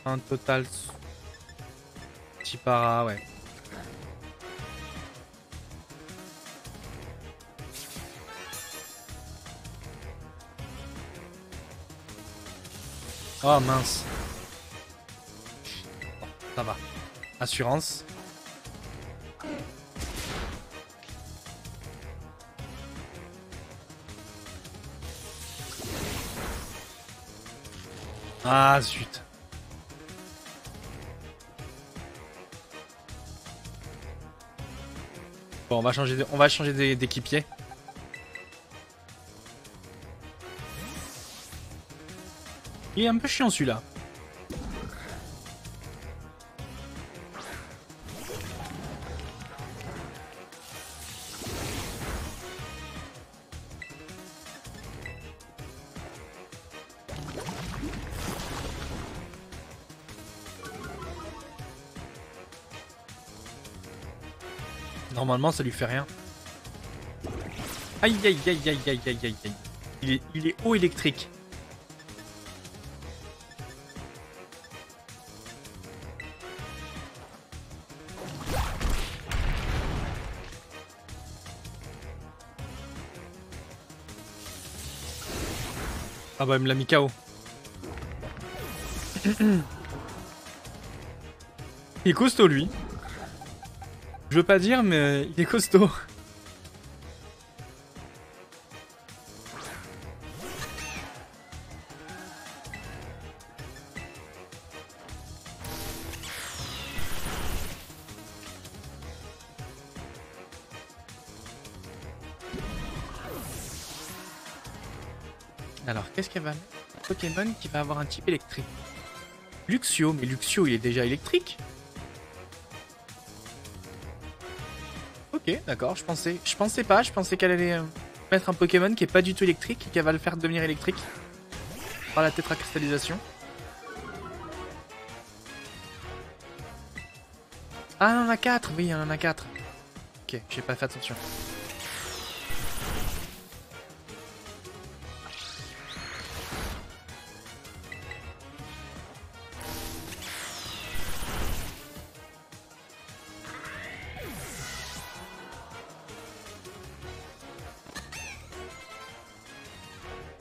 Un total... Chipara, ouais. Oh mince. Bon, ça va. Assurance. Ah zut. Bon, on va changer d'équipier. Il est un peu chiant celui-là. Normalement, ça lui fait rien. Aïe aïe aïe aïe aïe aïe aïe aïe. Il est haut électrique. Ah bah il me l'a mis KO. Il est costaud lui. Je veux pas dire mais il est costaud. Alors qu'est-ce qu'elle va mettre? Pokémon qui va avoir un type électrique. Luxio, mais Luxio il est déjà électrique. Ok, d'accord, je pensais pas, je pensais qu'elle allait mettre un Pokémon qui est pas du tout électrique et qu'elle va le faire devenir électrique par la tétracristallisation. Ah, il en a 4, oui, il en a 4. Ok, j'ai pas fait attention.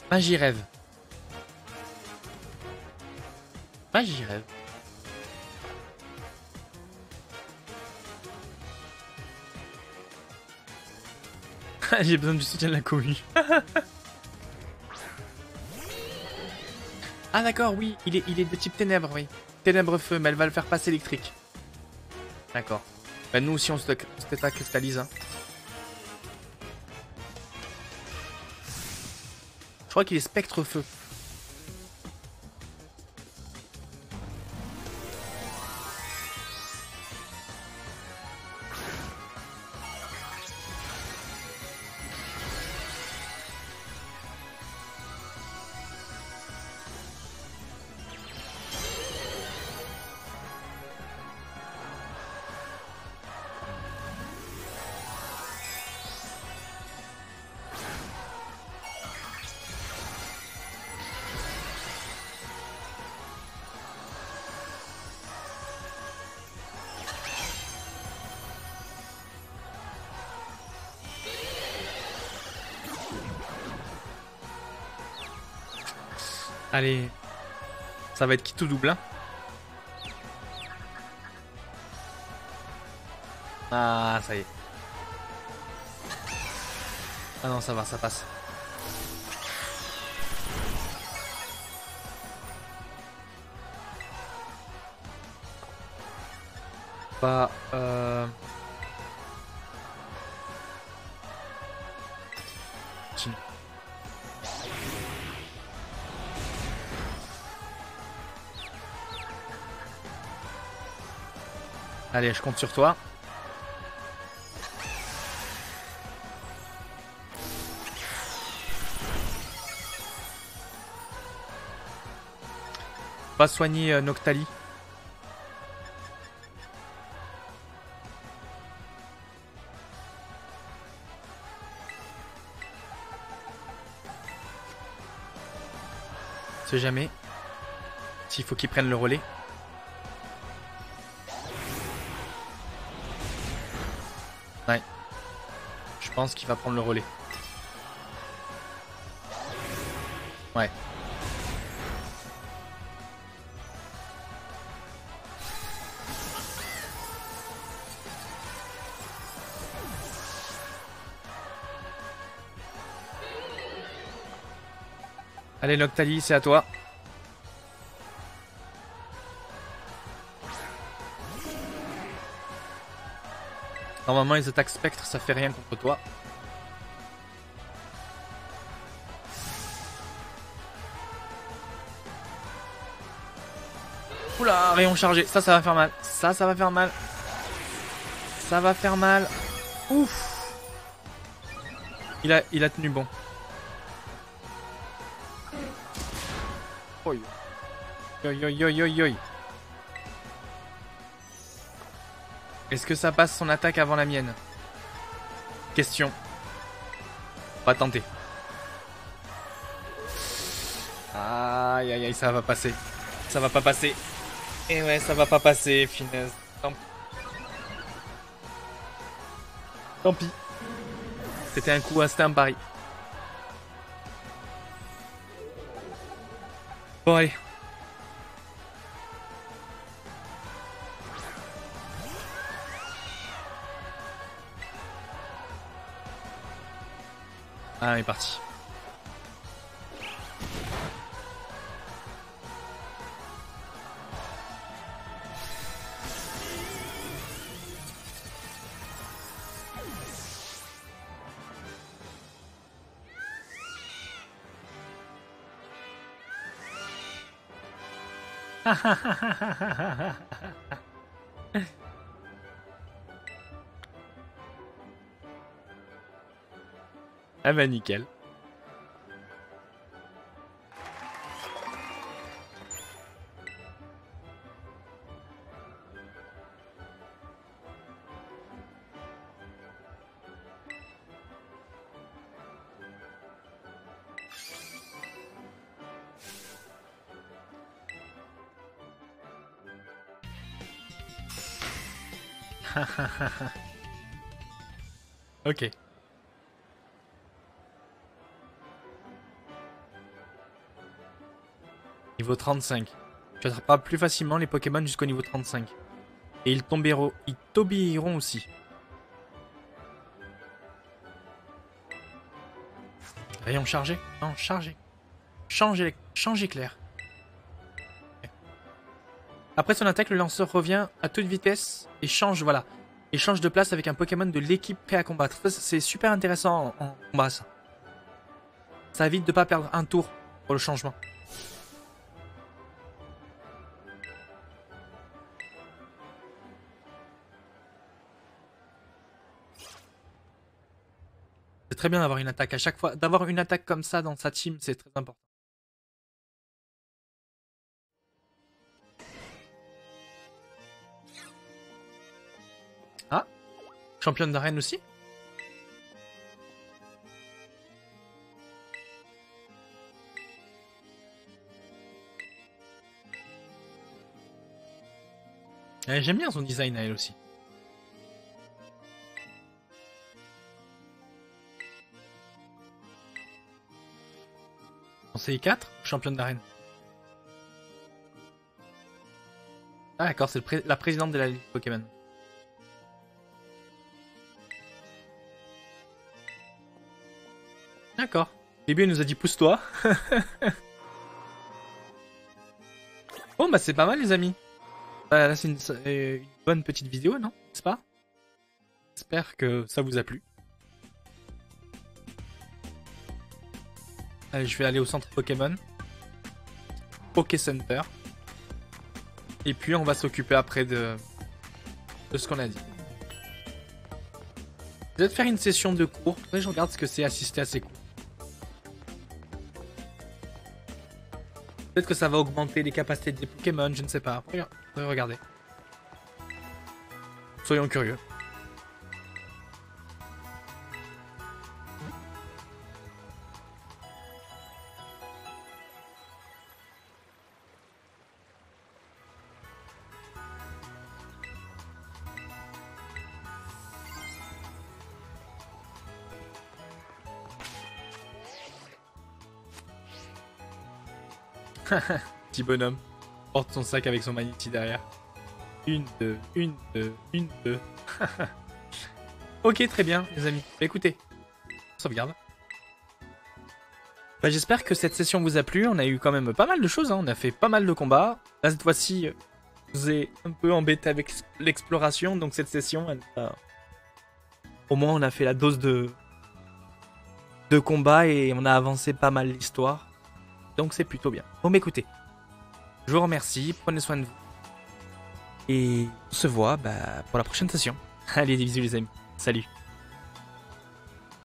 Magie rêve. Magie rêve. J'ai besoin du soutien de la commune. Ah d'accord, oui, il est de type ténèbres, oui. Ténèbres feu, mais elle va le faire passer électrique. D'accord. Bah nous aussi on se tétracristallise. Hein. Je crois qu'il est spectre feu. Allez. Ça va être qui tout double, hein. Ah, ça y est. Ah non, ça va, ça passe. Bah, continue. Allez, je compte sur toi. Va soigner Noctali. On sait jamais. S'il faut qu'il prenne le relais. Ouais. Je pense qu'il va prendre le relais. Ouais. Allez Noctali, c'est à toi. Normalement les attaques spectres ça fait rien contre toi. Oula, rayon chargé, ça va faire mal. Ça va faire mal. Ça va faire mal. Ouf. Il a tenu bon. Oi. Oi, oi, oi, oi, oi. Est-ce que ça passe son attaque avant la mienne? Question. On va tenter. Aïe, aïe, aïe, ça va passer. Ça va pas passer. Et ouais, ça va pas passer, finesse. Tant pis. Tant pis. C'était un coup, c'était un pari. Bon, allez. Ah, on est parti. Ah bah nickel. Ok. Niveau 35. Tu attraperas plus facilement les Pokémon jusqu'au niveau 35. Et ils t'obéiront aussi. Rayon chargé? Non, chargé. Change éclair. Okay. Après son attaque, le lanceur revient à toute vitesse et change, voilà. Et change de place avec un Pokémon de l'équipe prêt à combattre. C'est super intéressant en combat, ça. Ça évite de pas perdre un tour pour le changement. C'est très bien d'avoir une attaque à chaque fois. D'avoir une attaque comme ça dans sa team, c'est très important. Ah, championne d'arène aussi? J'aime bien son design à elle aussi. En CI4, championne d'arène. Ah d'accord, c'est la présidente de la Ligue Pokémon. D'accord. Au début, elle nous a dit pousse-toi. Bon, bah c'est pas mal, les amis. Là, c'est une bonne petite vidéo, non? N'est-ce pas? J'espère que ça vous a plu. Allez, je vais aller au centre Pokémon. Poké Center. Et puis, on va s'occuper après de ce qu'on a dit. Peut-être faire une session de cours. Après, je regarde ce que c'est assister à ces cours. Peut-être que ça va augmenter les capacités des Pokémon, je ne sais pas. Regardez. Soyons curieux. Petit bonhomme. Porte son sac avec son magnéti derrière. Une, deux. Ok, très bien, les amis. Bah, écoutez, sauvegarde. Bah, j'espère que cette session vous a plu. On a eu quand même pas mal de choses. Hein. On a fait pas mal de combats. Là, cette fois-ci, je vous ai un peu embêté avec l'exploration. Donc, cette session, au moins, on a fait la dose de combat et on a avancé pas mal l'histoire. Donc, c'est plutôt bien. Bon, mais écoutez, je vous remercie. Prenez soin de vous. Et on se voit pour la prochaine session. Allez, des bisous, les amis. Salut.